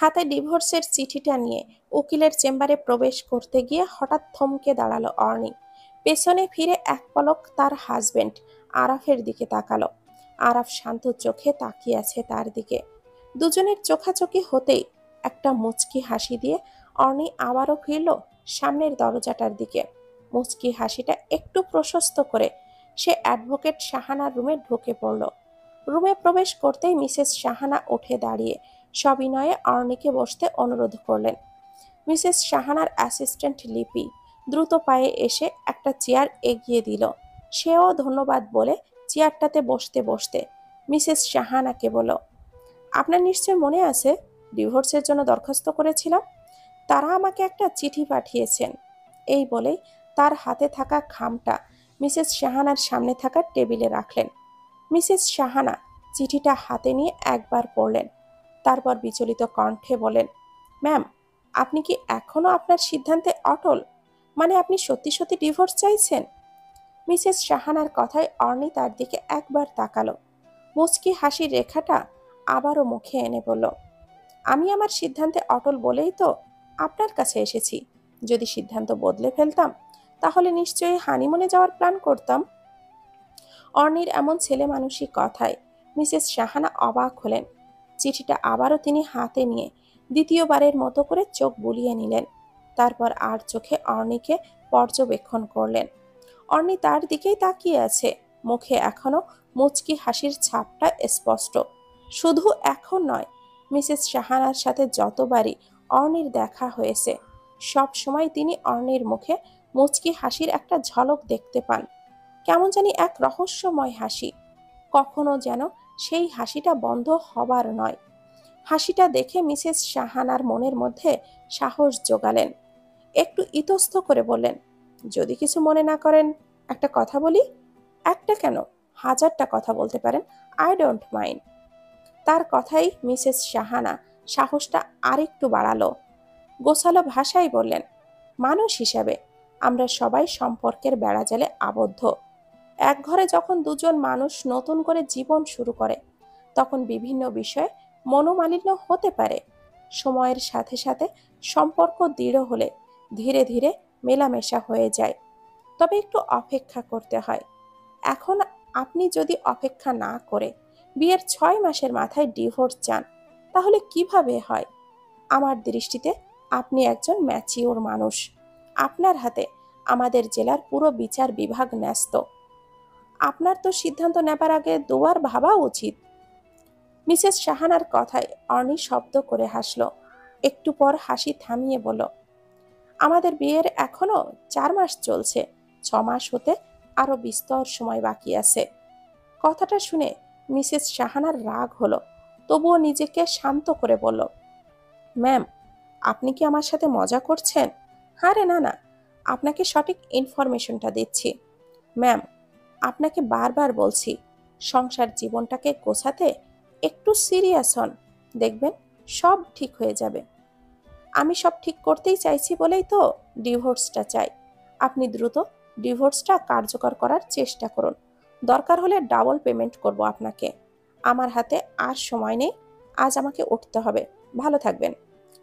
হাতে ডিভোর্সের চিঠিটা নিয়ে উকিলের চেম্বারে প্রবেশ করতে গিয়ে হঠাৎ থমকে দাঁড়ালো অর্ণি। পেছনে ফিরে এক পলক তার হাজবেন্ড আরাফের দিকে তাকালো। আরাফ শান্ত চোখে তাকিয়ে আছে তার দিকে। দুজনের চোখাচোখি হতেই একটা মুচকি হাসি দিয়ে অর্ণি আবারও ফিরল সামনের দরজাটার দিকে। মুচকি হাসিটা একটু প্রশস্ত করে সে অ্যাডভোকেট শাহানার রুমে ঢুকে পড়ল। রুমে প্রবেশ করতেই মিসেস শাহানা উঠে দাঁড়িয়ে সবিনয়ে অর্ণিকে বসতে অনুরোধ করলেন। মিসেস শাহানার অ্যাসিস্ট্যান্ট লিপি দ্রুত পায়ে এসে একটা চেয়ার এগিয়ে দিল। সেও ধন্যবাদ বলে চেয়ারটাতে বসতে বসতে মিসেস শাহানাকে বলল, আপনার নিশ্চয় মনে আছে ডিভোর্সের জন্য দরখাস্ত করেছিলাম? তারা আমাকে একটা চিঠি পাঠিয়েছেন। এই বলেই তার হাতে থাকা খামটা মিসেস শাহানার সামনে থাকা টেবিলে রাখলেন। মিসেস শাহানা চিঠিটা হাতে নিয়ে একবার পড়লেন, তারপর বিচলিত কণ্ঠে বলেন, ম্যাম, আপনি কি এখনো আপনার সিদ্ধান্তে অটল? মানে আপনি সত্যি সত্যি ডিভোর্স চাইছেন? মিসেস শাহানার কথায় অর্ণি তার দিকে একবার তাকালো। মুচকি হাসির রেখাটা আবারও মুখে এনে বলল, আমি আমার সিদ্ধান্তে অটল বলেই তো আপনার কাছে এসেছি। যদি সিদ্ধান্ত বদলে ফেলতাম তাহলে নিশ্চয়ই হানিমুনে যাওয়ার প্ল্যান করতাম। অর্ণির এমন ছেলে মানুষই কথায় মিসেস শাহানা অবাক হলেন। চিঠিটা আবারও তিনি হাতে নিয়ে দ্বিতীয়বারের মতো করে চোখ বুলিয়ে নিলেন। তারপর আর চোখে অর্ণিকে পর্যবেক্ষণ করলেন। অর্ণি তার দিকেই তাকিয়ে আছে, মুখে এখনো মুচকি হাসির ছাপটা স্পষ্ট। শুধু এখন নয়, মিসেস শাহানার সাথে যতবারই অর্ণির দেখা হয়েছে সব সময় তিনি অর্ণির মুখে মুচকি হাসির একটা ঝলক দেখতে পান। কেমন জানি এক রহস্যময় হাসি। কখনো যেন সেই হাসিটা বন্ধ হবার নয়। হাসিটা দেখে মিসেস শাহানার মনের মধ্যে সাহস জোগালেন। একটু ইতস্ত করে বললেন, যদি কিছু মনে না করেন একটা কথা বলি। একটা কেন, হাজারটা কথা বলতে পারেন, আই ডোন্ট মাইন্ড। তার কথাই মিসেস শাহানা সাহসটা আরেকটু বাড়ালো। গোছালো ভাষায় বললেন, মানুষ হিসাবে আমরা সবাই সম্পর্কের বেড়াজালে আবদ্ধ। এক ঘরে যখন দুজন মানুষ নতুন করে জীবন শুরু করে তখন বিভিন্ন বিষয়ে মনোমালিন্য হতে পারে। সময়ের সাথে সাথে সম্পর্ক দৃঢ় হলে ধীরে ধীরে মেলামেশা হয়ে যায়। তবে একটু অপেক্ষা করতে হয়। এখন আপনি যদি অপেক্ষা না করে বিয়ের 6 মাসের মাথায় ডিভোর্স চান তাহলে কিভাবে হয়? আমার দৃষ্টিতে আপনি একজন ম্যাচিওর মানুষ। আপনার হাতে আমাদের জেলার পুরো বিচার বিভাগ ন্যস্ত। আপনার তো সিদ্ধান্ত নেবার আগে দুবার ভাবা উচিত। মিসেস শাহানার কথায় অর্ণি শব্দ করে হাসল। একটু পর হাসি থামিয়ে বলল, আমাদের বিয়ের এখনো 4 মাস চলছে। 6 মাস হতে আরো বিস্তর সময় বাকি আছে। কথাটা শুনে মিসেস শাহানার রাগ হলো, তবুও নিজেকে শান্ত করে বলল, ম্যাম, আপনি কি আমার সাথে মজা করছেন? আরে না না, আপনাকে সঠিক ইনফরমেশনটা দিচ্ছি। ম্যাম, আপনাকে বারবার বলছি সংসার জীবনটাকে গোছাতে একটু সিরিয়াস হন, দেখবেন সব ঠিক হয়ে যাবে। আমি সব ঠিক করতেই চাইছি বলেই তো ডিভোর্সটা চাই। আপনি দ্রুত ডিভোর্সটা কার্যকর করার চেষ্টা করুন। দরকার হলে ডাবল পেমেন্ট করব আপনাকে। আমার হাতে আর সময় নেই, আজ আমাকে উঠতে হবে। ভালো থাকবেন।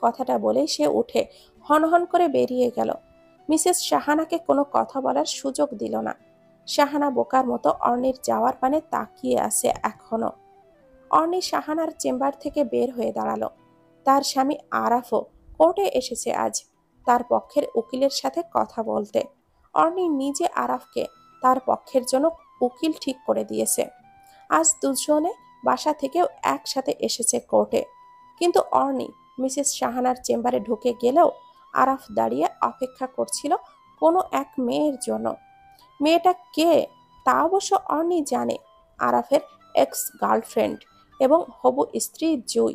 কথাটা বলেই সে উঠে হনহন করে বেরিয়ে গেল। মিসেস শাহানাকে কোনো কথা বলার সুযোগ দিল না। শাহানা বোকার মতো অর্ণির যাওয়ার পানে তাকিয়ে আছে এখনো। অর্ণি শাহানার চেম্বার থেকে বের হয়ে দাঁড়ালো। তার স্বামী আরাফও কোর্টে এসেছে আজ তার পক্ষের উকিলের সাথে কথা বলতে। অর্ণি নিজে আরাফকে তার পক্ষের জন্য উকিল ঠিক করে দিয়েছে। আজ দুজনে বাসা থেকেও একসাথে এসেছে কোর্টে। কিন্তু অর্ণি মিসেস শাহানার চেম্বারে ঢুকে গেলেও আরাফ দাঁড়িয়ে অপেক্ষা করছিল কোনো এক মেয়ের জন্য। মেয়েটা কে তা অবশ্য অর্ণি জানে, আরাফের এক্স গার্লফ্রেন্ড এবং হবু স্ত্রী জুই।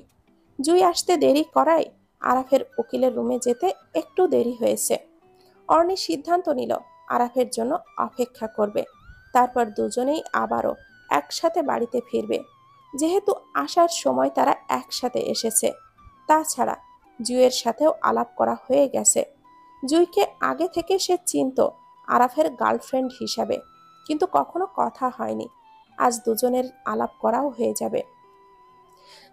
জুই আসতে দেরি করায় আরাফের উকিলের রুমে যেতে একটু দেরি হয়েছে। অর্ণি সিদ্ধান্ত নিল আরাফের জন্য অপেক্ষা করবে, তারপর দুজনেই আবারও একসাথে বাড়িতে ফিরবে। যেহেতু আসার সময় তারা একসাথে এসেছে, তাছাড়া জুইয়ের সাথেও আলাপ করা হয়ে গেছে। জুইকে আগে থেকে সে চিনত আরাফের গার্লফ্রেন্ড হিসাবে, কিন্তু কখনো কথা হয়নি। আজ দুজনের আলাপ করাও হয়ে যাবে।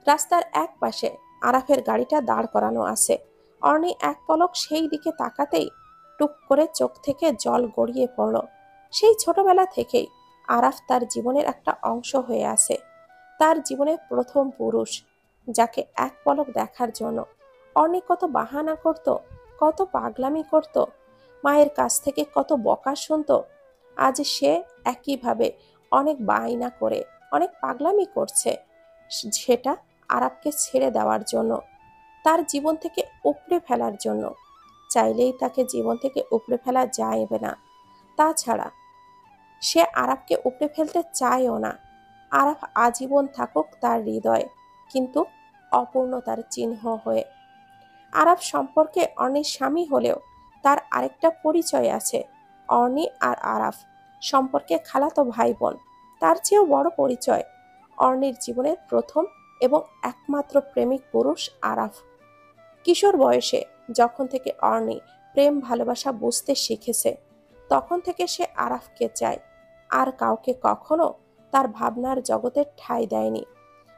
রাস্তার এক পাশে আরাফের গাড়িটা দাঁড় করানো আছে। অর্ণি এক পলক সেই দিকে তাকাতেই টুক করে চোখ থেকে জল গড়িয়ে পড়ল। সেই ছোটবেলা থেকেই আরাফ তার জীবনের একটা অংশ হয়ে আছে, তার জীবনের প্রথম পুরুষ, যাকে এক পলক দেখার জন্য অর্ণি কত বাহানা করত, কত পাগলামি করত, মায়ের কাছ থেকে কত বকা শুনতো। আজ সে একইভাবে অনেক বায়না করে, অনেক পাগলামি করছে, সেটা আরাফকে ছেড়ে দেওয়ার জন্য, তার জীবন থেকে উপড়ে ফেলার জন্য। চাইলেই তাকে জীবন থেকে উপড়ে ফেলা যাবে না। তাছাড়া সে আরাফকে উপড়ে ফেলতে চায়ও না। আরাফ আজীবন থাকুক তার হৃদয়ে, কিন্তু অপূর্ণতার চিহ্ন হয়ে। আরাফ সম্পর্কে অর্ণির স্বামী হলেও তার আরেকটা পরিচয় আছে। অর্ণি আর আরাফ সম্পর্কে খালাতো ভাই বোন, তার চেয়েও বড় পরিচয়। অর্ণির জীবনের প্রথম এবং একমাত্র প্রেমিক পুরুষ আরাফ। কিশোর বয়সে যখন থেকে অর্ণি প্রেম ভালোবাসা বুঝতে শিখেছে, তখন থেকে সে আরাফকে চায়, আর কাউকে কখনো তার ভাবনার জগতে ঠাঁই দেয়নি।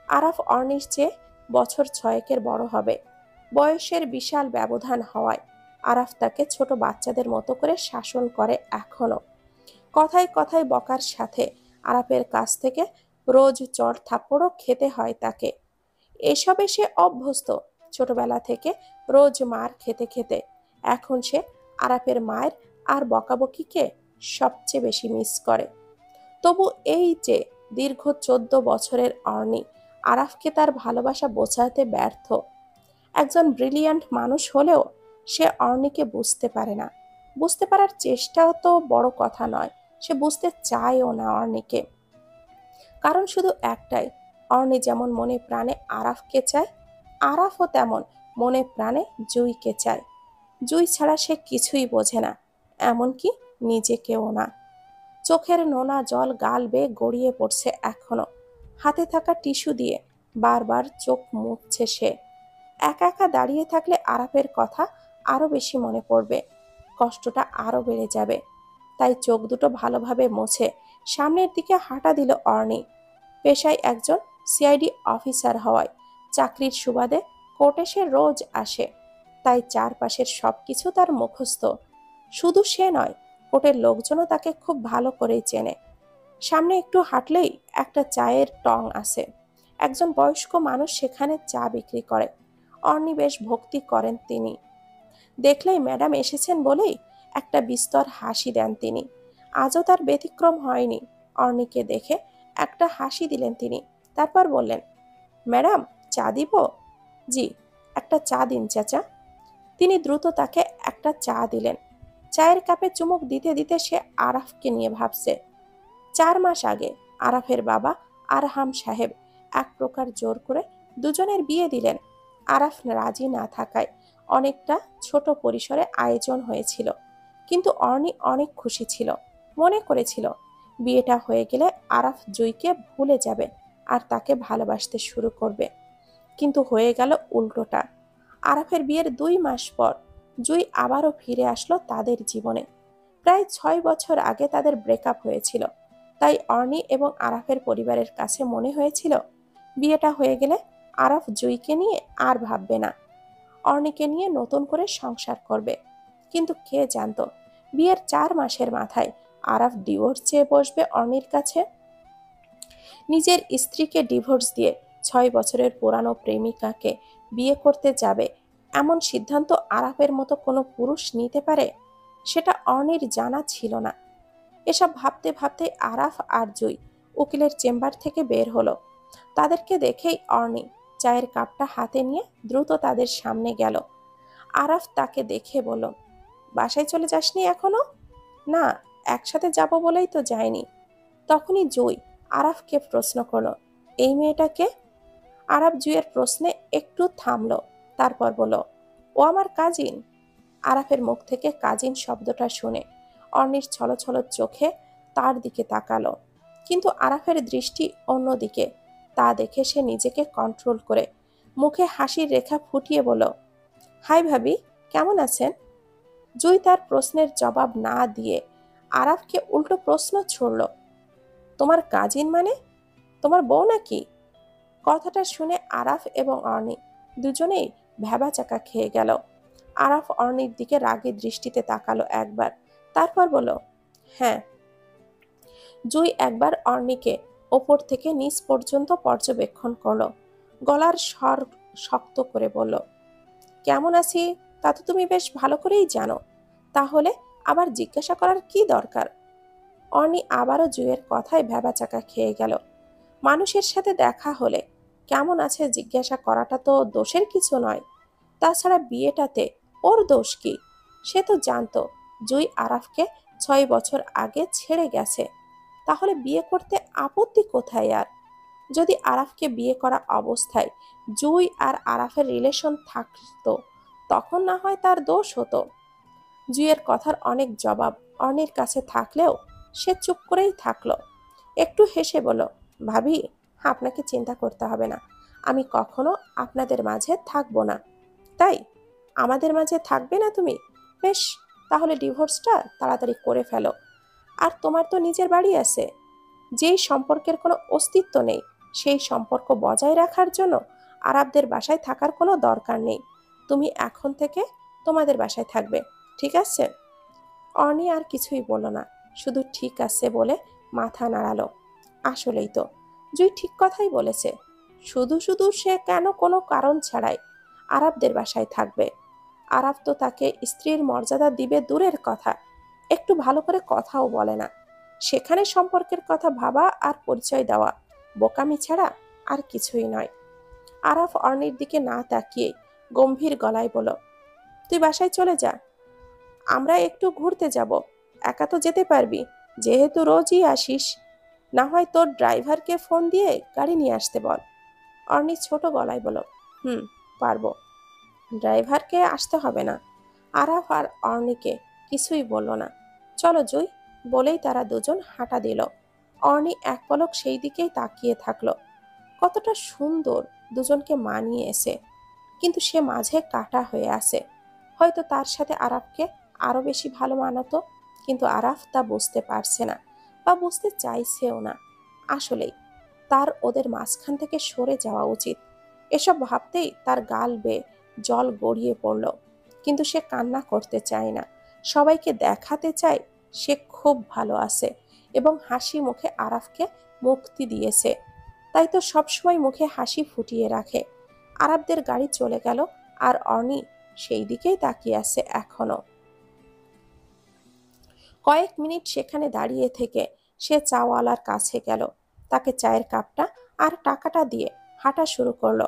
আরাফ অর্ণির চেয়ে বছর 6 বড় হবে। বয়সের বিশাল ব্যবধান হওয়ায় আরাফ তাকে ছোট বাচ্চাদের মতো করে শাসন করে এখনো। কথায় কথায় বকার সাথে আরাফের কাছ থেকে রোজ চড় থাপ্পড়ও খেতে হয় তাকে। এসবে সে অভ্যস্ত, ছোটবেলা থেকে রোজ মার খেতে খেতে। এখন সে আরাফের মায়ের আর বকাবকিকে সবচেয়ে বেশি মিস করে। তবু এই যে দীর্ঘ 14 বছরের অর্ণি আরাফকে তার ভালোবাসা বোঝাতে ব্যর্থ। একজন ব্রিলিয়ান্ট মানুষ হলেও সে অর্ণিকে বুঝতে পারে না। বুঝতে পারার চেষ্টাও তো বড় কথা নয়, সে বুঝতে চায়ও না অর্ণিকে। কারণ শুধু একটাই, অর্ণি যেমন মনে প্রাণে আরাফকে চায়, আরাফও তেমন মনে প্রাণে জুইকে চায়। জুই ছাড়া সে কিছুই বোঝে না, এমনকি নিজেকেও না। চোখের নোনা জল গাল বেয়ে গড়িয়ে পড়ছে এখনো। হাতে থাকা টিস্যু দিয়ে বারবার চোখ মুছছে সে। একা একা দাঁড়িয়ে থাকলে আরাফের কথা আরো বেশি মনে পড়বে, কষ্টটা আরো বেড়ে যাবে। তাই চোখ দুটো ভালোভাবে মুছে সামনের দিকে হাঁটা দিল অর্ণি। পেশায় একজন সিআইডি অফিসার হওয়ায় চাকরির সুবাদে কোর্টে সে রোজ আসে, তাই চারপাশের সবকিছু তার মুখস্থ। শুধু সে নয়, কোর্টের লোকজনও তাকে খুব ভালো করেই চেনে। সামনে একটু হাঁটলেই একটা চায়ের টং আছে, একজন বয়স্ক মানুষ সেখানে চা বিক্রি করে। অর্ণি বেশ ভক্তি করেন তিনি। দেখলেই ম্যাডাম এসেছেন বলেই একটা বিস্তর হাসি দেন তিনি। আজও তার ব্যতিক্রম হয়নি। অর্ণিকে দেখে একটা হাসি দিলেন তিনি, তারপর বললেন, ম্যাডাম চা দিব? জি, একটা চা দিন চাচা। তিনি দ্রুত তাকে একটা চা দিলেন। চায়ের কাপে চুমুক দিতে দিতে সে আরাফকে নিয়ে ভাবছে। 4 মাস আগে আরাফের বাবা আরহাম সাহেব এক প্রকার জোর করে দুজনের বিয়ে দিলেন। আরাফ রাজি না থাকায় অনেকটা ছোট পরিসরে আয়োজন হয়েছিল, কিন্তু অর্ণি অনেক খুশি ছিল। মনে করেছিল বিয়েটা হয়ে গেলে আরাফ জুইকে ভুলে যাবে আর তাকে ভালোবাসতে শুরু করবে। কিন্তু হয়ে গেল উল্টোটা। আরাফের বিয়ের 2 মাস পর জুই আবারও ফিরে আসলো তাদের জীবনে। প্রায় 6 বছর আগে তাদের ব্রেকআপ হয়েছিল, তাই অর্ণি এবং আরাফের পরিবারের কাছে মনে হয়েছিল বিয়েটা হয়ে গেলে আরাফ জুইকে নিয়ে আর ভাববে না, অর্ণিকে নিয়ে নতুন করে সংসার করবে। কিন্তু কে জানতো বিয়ের 4 মাসের মাথায় আরাফ ডিভোর্স চেয়ে বসবে অর্ণির কাছে। নিজের স্ত্রীকে ডিভোর্স দিয়ে 6 বছরের পুরানো প্রেমিকাকে বিয়ে করতে যাবে, এমন সিদ্ধান্ত আরাফের মতো কোনো পুরুষ নিতে পারে? সেটা অর্ণির জানা ছিল না। এসব ভাবতে ভাবতে আরাফ আর জুই উকিলের চেম্বার থেকে বের হলো। তাদেরকে দেখেই অর্ণি চায়ের কাপটা হাতে নিয়ে দ্রুত তাদের সামনে গেল। আরাফ তাকে দেখে বলল, বাসায় চলে যাসনি এখনো? না, একসাথে যাব বলেই তো যায়নি। তখনই জুই আরাফকে প্রশ্ন করলো, এই মেয়েটাকে? আরাফ জুইয়ের প্রশ্নে একটু থামলো, তারপর বলল, ও আমার কাজিন। আরাফের মুখ থেকে কাজিন শব্দটা শুনে অর্ণির ছলছল চোখে তার দিকে তাকালো, কিন্তু আরাফের দৃষ্টি অন্যদিকে। তা দেখে সে নিজেকে কন্ট্রোল করে মুখে হাসির রেখা ফুটিয়ে বলল, হাই ভাবি, কেমন আছেন? জুই তার প্রশ্নের জবাব না দিয়ে আরাফকে উল্টো প্রশ্ন ছুড়ল, তোমার কাজিন মানে তোমার বউ নাকি? কথাটা শুনে আরাফ এবং অর্ণি দুজনেই ভ্যাবাচাকা খেয়ে গেল। আরাফ অর্ণির দিকে রাগী দৃষ্টিতে তাকালো একবার, তারপর বলল, হ্যাঁ। জুই একবার অর্ণিকে ওপর থেকে নিচ পর্যন্ত পর্যবেক্ষণ করলো, গলার স্বর শক্ত করে বলল, কেমন আছি তা তো তুমি বেশ ভালো করেই জানো, তাহলে আবার জিজ্ঞাসা করার কি দরকার? অর্ণি আবারও জুইয়ের কথায় ভ্যাবাচাকা খেয়ে গেল। মানুষের সাথে দেখা হলে কেমন আছে জিজ্ঞাসা করাটা তো দোষের কিছু নয়। তাছাড়া বিয়েটাতে ওর দোষ কি? সে তো জানতো জুই আরাফকে 6 বছর আগে ছেড়ে গেছে, তাহলে বিয়ে করতে আপত্তি কোথায় আর? যদি আরাফকে বিয়ে করা অবস্থায় জুই আর আরাফের রিলেশন থাকতো, তখন না হয় তার দোষ হতো। জুইয়ের কথার অনেক জবাব অর্ণির কাছে থাকলেও সে চুপ করেই থাকলো। একটু হেসে বলল, ভাবি, আপনাকে চিন্তা করতে হবে না, আমি কখনো আপনাদের মাঝে থাকবো না। তাই আমাদের মাঝে থাকবে না তুমি? বেশ, তাহলে ডিভোর্সটা তাড়াতাড়ি করে ফেলো। আর তোমার তো নিজের বাড়ি আছে। যেই সম্পর্কের কোনো অস্তিত্ব নেই, সেই সম্পর্ক বজায় রাখার জন্য আরবদের বাসায় থাকার কোনো দরকার নেই। তুমি এখন থেকে তোমাদের বাসায় থাকবে, ঠিক আছে? অর্ণি আর কিছুই বলল না, শুধু ঠিক আছে বলে মাথা নাড়ালো। আসলেই তো, জুই ঠিক কথাই বলেছে। শুধু শুধু সে কেন কোনো কারণ ছাড়াই আরবদের বাসায় থাকবে? আরব তো তাকে স্ত্রীর মর্যাদা দিবে দূরের কথা, একটু ভালো করে কথাও বলে না। সেখানে সম্পর্কের কথা ভাবা আর পরিচয় দেওয়া বোকামি ছাড়া আর কিছুই নয়। আরাফ অর্ণির দিকে না তাকিয়ে গম্ভীর গলায় বলল, তুই বাসায় চলে যা, আমরা একটু ঘুরতে যাব। একা তো যেতে পারবি, যেহেতু রোজই আসিস। না হয় তোর ড্রাইভারকে ফোন দিয়ে গাড়ি নিয়ে আসতে বল। অর্ণি ছোট গলায় বলল, হুম, পারবো, ড্রাইভারকে আসতে হবে না। আরাফ আর অর্ণিকে কিছুই বলল না। চলো জুই, বলেই তারা দুজন হাঁটা দিল। অর্ণি এক পলক সেই দিকেই তাকিয়ে থাকলো। কতটা সুন্দর দুজনকে মানিয়ে এসে, কিন্তু সে মাঝে কাটা হয়ে আছে। হয়তো তার সাথে আরাফকে আরো বেশি ভালো মানাতো, কিন্তু আরাফ তা বুঝতে পারছে না বা বুঝতে চাইছেও না। আসলেই তার ওদের মাঝখান থেকে সরে যাওয়া উচিত। এসব ভাবতেই তার গাল বেয়ে জল গড়িয়ে পড়ল, কিন্তু সে কান্না করতে চায় না। সবাইকে দেখাতে চায় সে খুব ভালো আছে এবং হাসি মুখে আরাফকে মুক্তি দিয়েছে। তাই তো সবসময় মুখে হাসি ফুটিয়ে রাখে। আরবদের গাড়ি চলে গেল, আর অর্ণি সেই দিকেই তাকিয়ে আছে এখনো। কয়েক মিনিট সেখানে দাঁড়িয়ে থেকে সে চাওয়ালার কাছে গেল, তাকে চায়ের কাপটা আর টাকাটা দিয়ে হাঁটা শুরু করলো।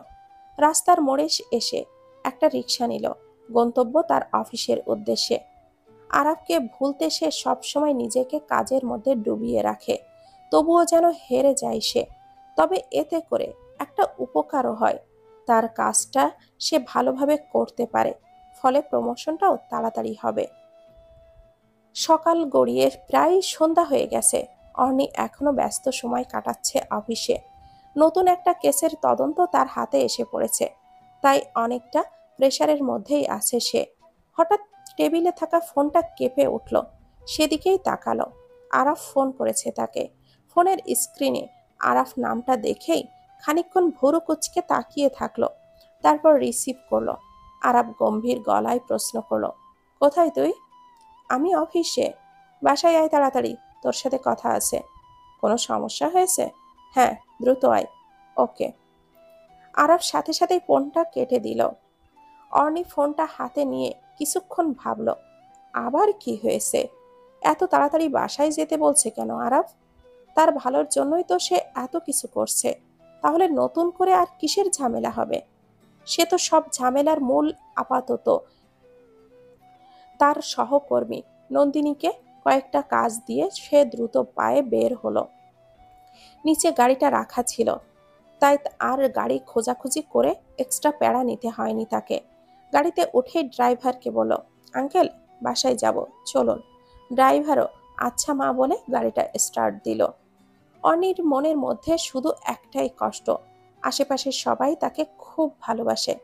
রাস্তার মোড়ে এসে একটা রিক্সা নিল, গন্তব্য তার অফিসের উদ্দেশ্যে। আরবকে ভুলতে সে সবসময় নিজেকে কাজের মধ্যে ডুবিয়ে রাখে, তবুও যেন হেরে যায় সে। তবে এতে করে একটা উপকারও হয়, তার কাজটা সে ভালোভাবে করতে পারে, ফলে প্রমোশনটাও তাড়াতাড়ি হবে। সকাল গড়িয়ে প্রায় সন্ধ্যা হয়ে গেছে। অর্ণি এখনো ব্যস্ত সময় কাটাচ্ছে অফিসে। নতুন একটা কেসের তদন্ত তার হাতে এসে পড়েছে, তাই অনেকটা প্রেশারের মধ্যেই আছে সে। হঠাৎ টেবিলে থাকা ফোনটা কেঁপে উঠল, সেদিকেই তাকালো। আরাফ ফোন করেছে তাকে। ফোনের স্ক্রিনে আরাফ নামটা দেখেই খানিকক্ষণ ভুরু কুঁচকে তাকিয়ে থাকলো, তারপর রিসিভ করলো। আরাফ গম্ভীর গলায় প্রশ্ন করলো, কোথায় তুই? আমি অফিসে। বাসায় আয় তাড়াতাড়ি, তোর সাথে কথা আছে। কোনো সমস্যা হয়েছে? হ্যাঁ, দ্রুত আয়। ওকে। আরব সাথে সাথেই ফোনটা কেটে দিল। অর্ণি ফোনটা হাতে নিয়ে কিছুক্ষণ ভাবল, আবার কি হয়েছে? এত তাড়াতাড়ি বাসায় যেতে বলছে কেন আরব? তার ভালোর জন্যই তো সে এত কিছু করছে, তাহলে নতুন করে আর কিসের ঝামেলা হবে? সে তো সব ঝামেলার মূল। আপাতত তার সহকর্মী নন্দিনীকে কয়েকটা কাজ দিয়ে সে দ্রুত পায়ে বের হলো। নিচে গাড়িটা রাখা ছিল, তাই আর গাড়ি খোঁজাখুঁজি করে এক্সট্রা প্যারা নিতে হয়নি তাকে। গাড়িতে উঠেই ড্রাইভারকে বলল, আঙ্কেল, বাসায় যাব, চলুন। ড্রাইভারও আচ্ছা মা বলে গাড়িটা স্টার্ট দিল। অনির মনের মধ্যে শুধু একটাই কষ্ট, আশেপাশের সবাই তাকে খুব ভালোবাসে।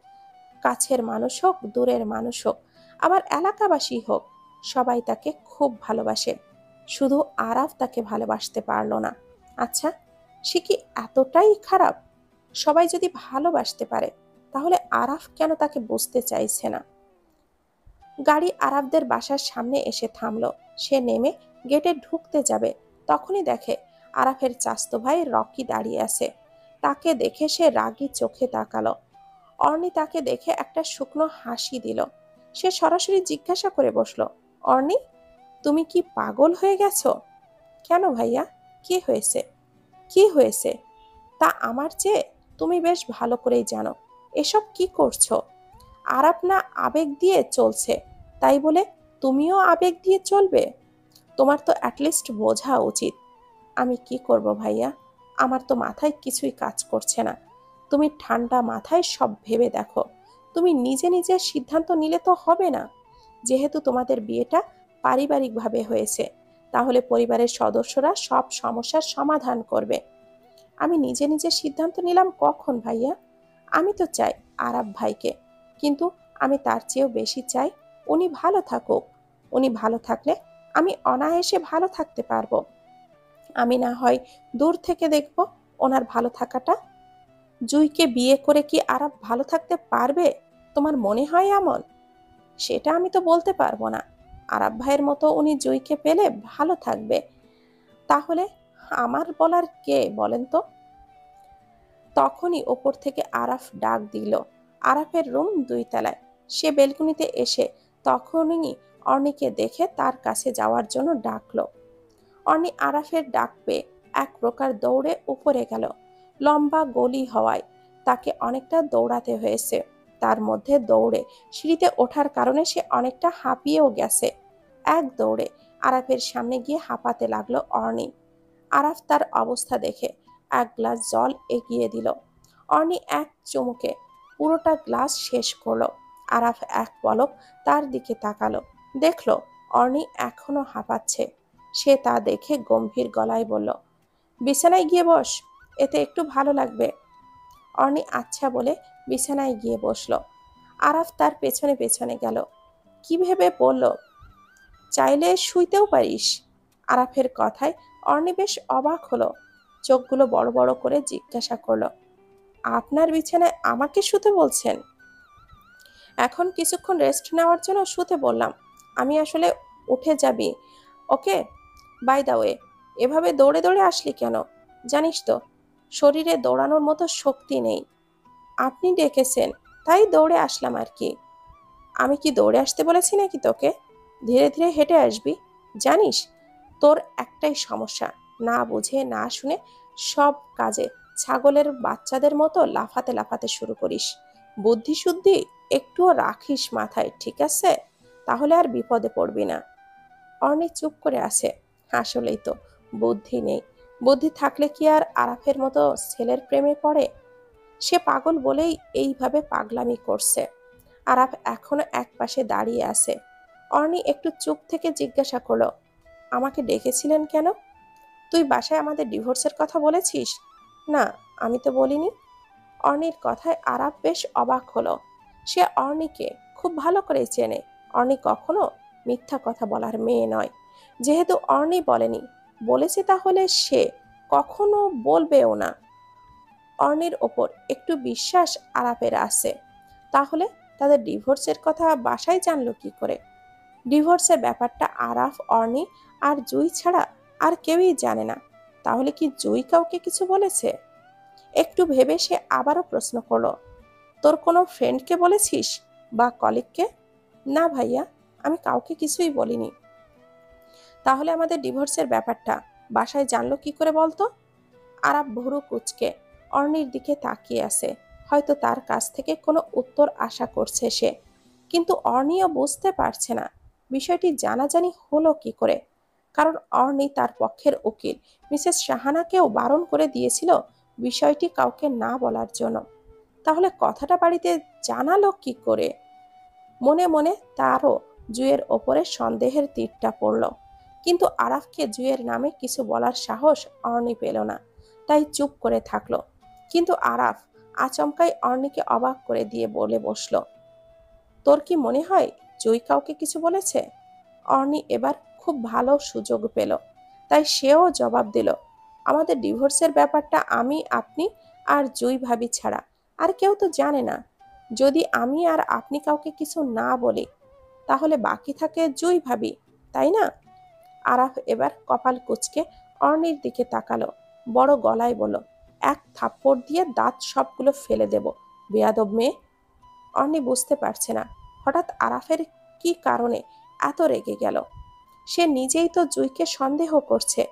কাছের মানুষ হোক, দূরের মানুষ হোক, আবার এলাকাবাসী হোক, সবাই তাকে খুব ভালোবাসে। শুধু আরাফ তাকে ভালোবাসতে পারল না। আচ্ছা, সে কি এতটাই খারাপ? সবাই যদি ভালোবাসতে পারে, তাহলে আরাফ কেন তাকে বুঝতে চাইছে না? গাড়ি আরাফদের বাসার সামনে এসে থামলো। সে নেমে গেটে ঢুকতে যাবে, তখনই দেখে আরাফের চাচতো ভাই রকি দাঁড়িয়ে আছে। তাকে দেখে সে রাগী চোখে তাকালো। অর্ণি তাকে দেখে একটা শুকনো হাসি দিল। সে সরাসরি জিজ্ঞাসা করে বসলো, অর্ণি, তুমি কি পাগল হয়ে গেছো? কেন ভাইয়া, কি হয়েছে? কি হয়েছে তা আমার চেয়ে তুমি বেশ ভালো করেই জানো। এসব কি করছো? আরাপ না আবেগ দিয়ে চলছে, তাই বলে তুমিও আবেগ দিয়ে চলবে? তোমার তো অ্যাটলিস্ট বোঝা উচিত। আমি কি করব ভাইয়া, আমার তো মাথায় কিছুই কাজ করছে না। তুমি ঠান্ডা মাথায় সব ভেবে দেখো। তুমি নিজে নিজে সিদ্ধান্ত নিলে তো হবে না। যেহেতু তোমাদের বিয়েটা পারিবারিকভাবে হয়েছে, তাহলে পরিবারের সদস্যরা সব সমস্যার সমাধান করবে। আমি নিজে নিজে সিদ্ধান্ত নিলাম কখন ভাইয়া? আমি তো চাই আরাব ভাইকে, কিন্তু আমি তার চেয়েও বেশি চাই উনি ভালো থাকুক। উনি ভালো থাকলে আমি অনায়াসে ভালো থাকতে পারবো। আমি না হয় দূর থেকে দেখব ওনার ভালো থাকাটা। জুইকে বিয়ে করে কি আরাব ভালো থাকতে পারবে? তোমার মনে হয় এমন? সেটা আমি তো বলতে পারবো না। আরাব ভাইয়ের মতো উনি জুইকে পেলে ভালো থাকবে, তাহলে আমার বলার কে বলেন তো? তখনই ওপর থেকে আরাফ ডাক দিল। আরাফের রুম 2 তলায়। সে বেলকনিতে এসে তখনই অর্ণিকে দেখে তার কাছে যাওয়ার জন্য ডাকলো। অর্ণি আরাফের ডাক পেয়ে এক প্রকার দৌড়ে উপরে গেল। লম্বা গলি হওয়ায় তাকে অনেকটা দৌড়াতে হয়েছে। তার মধ্যে দৌড়ে সিঁড়িতে ওঠার কারণে সে অনেকটা হাঁপিয়েও গেছে। এক দৌড়ে আরাফের সামনে গিয়ে হাঁপাতে লাগলো অর্ণি। আরাফ তার অবস্থা দেখে এক গ্লাস জল এগিয়ে দিল। অর্ণি এক চুমুকে পুরোটা গ্লাস শেষ করলো। আরাফ এক পলক তার দিকে তাকালো, দেখলো অর্ণি এখনো হাঁপাচ্ছে। সে তা দেখে গম্ভীর গলায় বলল, বিছানায় গিয়ে বস, এতে একটু ভালো লাগবে। অর্ণি আচ্ছা বলে বিছানায় গিয়ে বসলো। আরাফ তার পেছনে পেছনে গেল। কি ভেবে বলল, চাইলে শুইতেও পারিস। আরাফের কথায় অর্ণি বেশ অবাক হলো। চোখগুলো বড় বড় করে জিজ্ঞাসা করলো, আপনার বিছানায় আমাকে শুতে বলছেন? এখন কিছুক্ষণ রেস্ট নেওয়ার জন্য শুতে বললাম। আমি আসলে উঠে যাবি। ওকে, বাই দা ওয়ে, এভাবে দৌড়ে দৌড়ে আসলি কেন? জানিস তো শরীরে দৌড়ানোর মতো শক্তি নেই। আপনি ডেকেছেন তাই দৌড়ে আসলাম আর কি। আমি কি দৌড়ে আসতে বলেছি নাকি তোকে? ধীরে ধীরে হেঁটে আসবি। জানিস তোর একটাই সমস্যা, না বুঝে না শুনে সব কাজে ছাগলের বাচ্চাদের মতো লাফাতে লাফাতে শুরু করিস। বুদ্ধি শুদ্ধি একটুও রাখিস মাথায়, ঠিক আছে? তাহলে আর বিপদে পড়বি না। অর্ণি চুপ করে আছে। আসলেই তো বুদ্ধি নেই। বুদ্ধি থাকলে কি আর আরাফের মতো ছেলের প্রেমে পড়ে? সে পাগল বলেই এইভাবে পাগলামি করছে। আরাফ এখনো একপাশে দাঁড়িয়ে আছে। অর্ণি একটু চুপ থেকে জিজ্ঞাসা করলো, আমাকে ডেকেছিলেন কেন? তুই বাসায় আমাদের ডিভোর্সের কথা বলেছিস? না, আমি তো বলিনি। অর্ণির কথায় আরাফ বেশ অবাক হলো। সে অর্ণিকে খুব ভালো করে চেনে। অর্ণি কখনো মিথ্যা কথা বলার মেয়ে নয়। যেহেতু অর্ণি বলেনি, বলেছে তাহলে সে কখনো বলবেও না। অর্ণির ওপর একটু বিশ্বাস আরাফের আছে। তাহলে তাদের ডিভোর্সের কথা বাসায় জানলো কি করে? ডিভোর্সের ব্যাপারটা আরাফ, অর্ণি আর জুই ছাড়া আর কেউই জানে না। তাহলে কি জুই কাউকে কিছু বলেছে? একটু ভেবে সে আবারও প্রশ্ন করলো, তোর কোনো ফ্রেন্ডকে বলেছিস বা কলিগকে? না ভাইয়া, আমি কাউকে কিছুই বলিনি। তাহলে আমাদের ডিভোর্সের ব্যাপারটা বাসায় জানলো কি করে বলতো? আরাফ ভুরু কুঁচকে অর্ণির দিকে তাকিয়ে আছে। হয়তো তার কাছ থেকে কোনো উত্তর আশা করছে সে, কিন্তু অর্ণিও বুঝতে পারছে না বিষয়টি জানাজানি হলো কি করে। কারণ অর্ণি তার পক্ষের উকিল মিসেস সাহানাকেও বারণ করে দিয়েছিল বিষয়টি কাউকে না বলার জন্য। তাহলে কথাটা বাড়িতে জানালো কি করে? মনে মনে তারও জুয়ের ওপরে সন্দেহের তীরটা পড়ল। কিন্তু আরাফকে জুয়ের নামে কিছু বলার সাহস অর্ণি পেল না, তাই চুপ করে থাকলো। কিন্তু আরাফ আচমকাই অর্ণিকে অবাক করে দিয়ে বলে বসল, তোর কি মনে হয় জুই কাউকে কিছু বলেছে? অর্ণি এবার খুব ভালো সুযোগ পেল, তাই সেও জবাব দিল, আমাদের ডিভোর্সের ব্যাপারটা আমি, আপনি আর জুই ভাবি ছাড়া আর কেউ তো জানে না। যদি আমি আর আপনি কাউকে কিছু না বলি তাহলে বাকি থাকে জুই ভাবি, তাই না? আরাফ এবার কপাল কুঁচকে অর্ণির দিকে তাকালো, বড় গলায় বলল, এক থাপ্পড় দিয়ে দাঁত সবগুলো ফেলে দেব, বেয়াদব মেয়ে। অর্ণি বুঝতে পারছে না হঠাৎ আরাফের কি কারণে এত রেগে গেল। সে নিজেই তো জুইকে সন্দেহ করছে,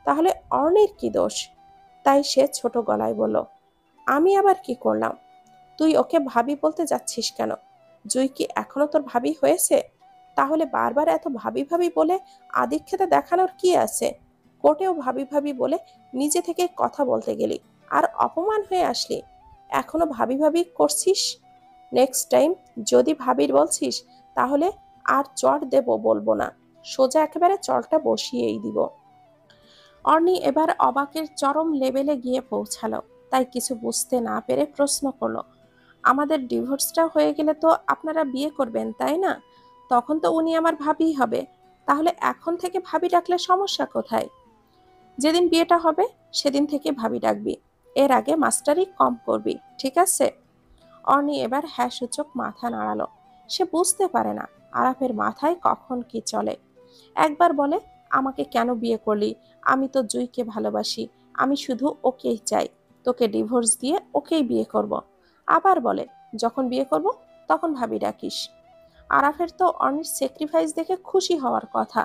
তাহলে অর্ণির কি দোষ? তাই সে ছোট গলায় বলল, আমি আবার কি করলাম? তুই ওকে ভাবি বলতে যাচ্ছিস কেন? জুই কি এখনো তোর ভাবি হয়েছে? তাহলে বারবার এত ভাবি ভাবি বলে আদিক্ষেতা দেখানোর কি আছে? কোর্টেও ভাবি ভাবি বলে নিজে থেকে কথা বলতে গেলি, আর অপমান হয়ে আসলি। এখনো ভাবি ভাবি করছিস? নেক্সট টাইম যদি ভাবির বলছিস তাহলে আর চড় দেব বলবো না, সোজা একেবারে চড়টা বসিয়েই দিব। অর্ণি এবার অবাকের চরম লেভেলে গিয়ে পৌঁছালো, তাই কিছু বুঝতে না পেরে প্রশ্ন করলো, আমাদের ডিভোর্সটা হয়ে গেলে তো আপনারা বিয়ে করবেন, তাই না? তখন তো উনি আমার ভাবিই হবে। তাহলে এখন থেকে ভাবি ডাকলে সমস্যা কোথায়? যেদিন বিয়েটা হবে সেদিন থেকে ভাবি ডাকবি, এর আগে মাস্টারি কম করবি, ঠিক আছে? অর্ণি এবার হ্যাঁ সূচক মাথা নাড়ালো। সে বুঝতে পারে না আরাফের মাথায় কখন কি চলে। একবার বলে, আমাকে কেন বিয়ে করলি? আমি তো জুইকে ভালোবাসি, আমি শুধু ওকেই চাই, তোকে ডিভোর্স দিয়ে ওকেই বিয়ে করব। আবার বলে, যখন বিয়ে করব তখন ভাবি ডাকিস। আরাফের তো অর্ণির স্যাক্রিফাইস দেখে খুশি হওয়ার কথা,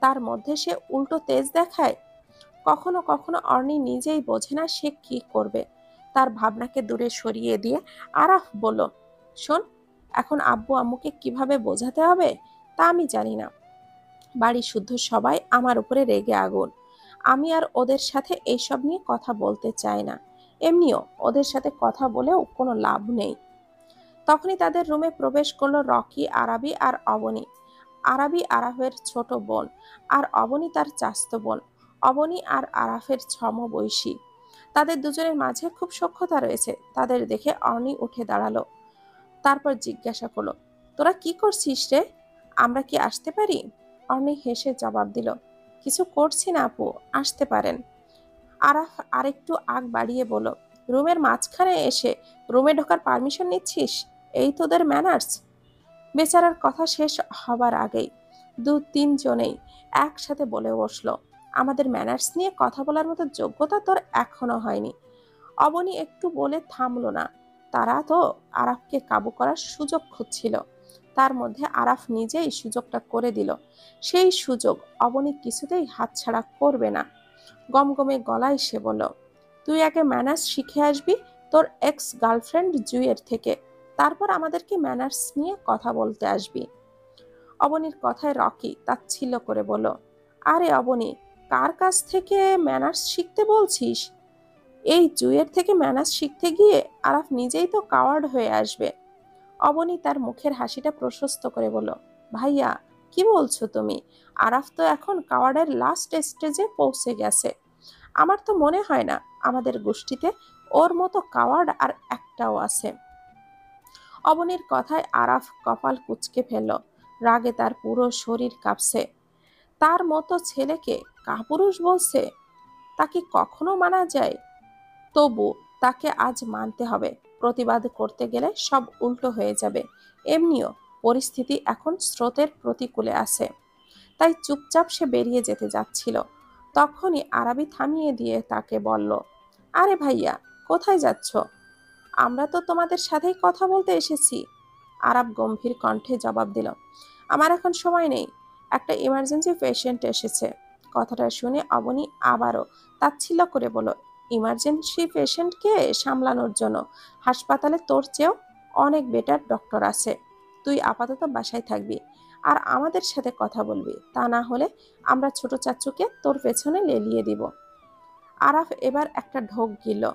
তার মধ্যে সে উল্টো তেজ দেখায়। কখনো কখনো অর্ণি নিজেই বোঝে না সে কি করবে। তার ভাবনাকে দূরে সরিয়ে দিয়ে আরাফ বলল, শোন, এখন আব্বু আম্মুকে কিভাবে বোঝাতে হবে তা আমি জানি না। বাড়ি শুদ্ধ সবাই আমার উপরে রেগে আগুন। আমি আর ওদের সাথে এইসব নিয়ে কথা বলতে চাই না। এমনিও ওদের সাথে কথা বলেও কোনো লাভ নেই। তখনই তাদের রুমে প্রবেশ করলো রকি, আরাবি আর অবনী। আরাবি আরাফের ছোট বোন, আর অবনী তার চাচাতো বোন। অবনী আর আরাফের সমবয়সী। তাদের দুজনের মাঝে খুব সখ্যতা রয়েছে। তাদের দেখে অর্ণি উঠে দাঁড়ালো, তারপর জিজ্ঞাসা করলো, তোরা কি করছিস রে? আমরা কি আসতে পারি? অর্ণি হেসে জবাব দিল, কিছু করছি না আপু, আসতে পারেন। আরাফ আরেকটু আগ বাড়িয়ে বলল, রুমের মাঝখানে এসে রুমে ঢোকার পারমিশন নিচ্ছিস? এই তোদের ম্যানার্স? বেচারার কথা শেষ হবার আগেই দু তিনজনেই একসাথে বলে বসলো, আমাদের ম্যানার্স নিয়ে কথা বলার মতো যোগ্যতা তোর এখনো হয়নি। অবনী একটু বলে থামলো না। তারা তো আরাফকে কাবু করার সুযোগ খুঁজছিল, তার মধ্যে আরাফ নিজেই সুযোগটা করে দিল। সেই সুযোগ অবনী কিছুতেই হাতছাড়া করবে না। গমগমে গলায় সে বলল, তুই আগে ম্যানার্স শিখে আসবি তোর এক্স গার্লফ্রেন্ড জুইয়ের থেকে, তারপর আমাদেরকে ম্যানার্স নিয়ে কথা বলতে আসবি। অবনীর কথায় রকি তাচ্ছিল্য করে বলল, আরে অবনী, কার কাছ থেকে ম্যানার্স শিখতে বলছিস? এই জুইয়ের থেকে ম্যানার্স শিখতে গিয়ে আরাফ নিজেই তো কাওয়ার্ড হয়ে আসবে। অবনী তার মুখের হাসিটা প্রশস্ত করে বলল, ভাইয়া, কি বলছো তুমি? আরাফ তো এখন কাওয়ার্ডের লাস্ট স্টেজে পৌঁছে গেছে। আমার তো মনে হয় না আমাদের গোষ্ঠীতে ওর মতো কাওয়ার্ড আর একটাও আছে। অবনীর কথায় আরাফ কপাল কুঁচকে ফেলল, রাগে তার পুরো শরীর কাঁপছে। তার মতো ছেলেকে কাপুরুষ বলছে, তা কি কখনো মানা যায়? তবু তাকে আজ মানতে হবে। প্রতিবাদ করতে গেলে সব উল্টো হয়ে যাবে। এমনিও পরিস্থিতি এখন স্রোতের প্রতিকূলে আছে। তাই চুপচাপ সে বেরিয়ে যেতে যাচ্ছিল। তখনই আরাবি থামিয়ে দিয়ে তাকে বলল, আরে ভাইয়া, কোথায় যাচ্ছ? আমরা তো তোমাদের সাথেই কথা বলতে এসেছি। আরাব গম্ভীর কণ্ঠে জবাব দিল, আমার এখন সময় নেই, একটা ইমার্জেন্সি পেশেন্ট এসেছে। কথাটা শুনে অবনী আবারও তাচ্ছিল্য করে বলল, ইমার্জেন্সি পেশেন্টকে সামলানোর জন্য হাসপাতালে তোর চেয়েও অনেক বেটার ডক্টর আছে। তুই আপাতত বাসায় থাকবি আর আমাদের সাথে কথা বলবি, তা না হলে আমরা ছোট চাচ্চুকে তোর পেছনে লেলিয়ে দিব। আরাফ এবার একটা ঢোক গিলল।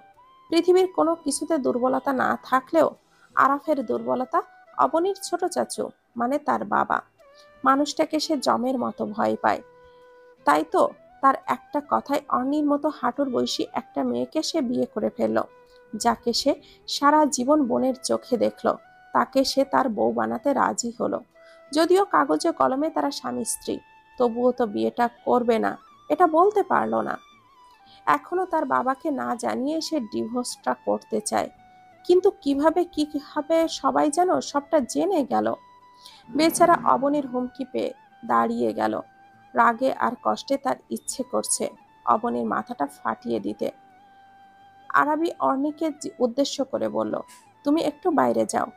পৃথিবীর কোনো কিছুতে দুর্বলতা না থাকলেও আরাফের দুর্বলতা অবনীর ছোট চাচু, মানে তার বাবা। মানুষটাকে সে জমের মতো ভয় পায়। তাই তো তার একটা কথায় অর্ণির মতো হাঁটুর বয়সী একটা মেয়েকে সে বিয়ে করে ফেলল। যাকে সে সারা জীবন বোনের চোখে দেখল, তাকে সে তার বউ বানাতে রাজি হলো। যদিও কাগজে কলমে তারা স্বামী স্ত্রী, তবুও তো বিয়েটা করবে না, এটা বলতে পারলো না। এখনো তার বাবাকে না জানিয়ে সে ডিভোর্সটা করতে চায়। কিন্তু কিভাবে সবাই যেন সবটা জেনে গেল। বেচারা অবনীর হুমকি পেয়ে দাঁড়িয়ে গেল। রাগে আর কষ্টে তার ইচ্ছে করছে অবনীর মাথাটা ফাটিয়ে দিতে। আরাবী অর্ণিকে উদ্দেশ্য করে বলল, তুমি একটু বাইরে যাও,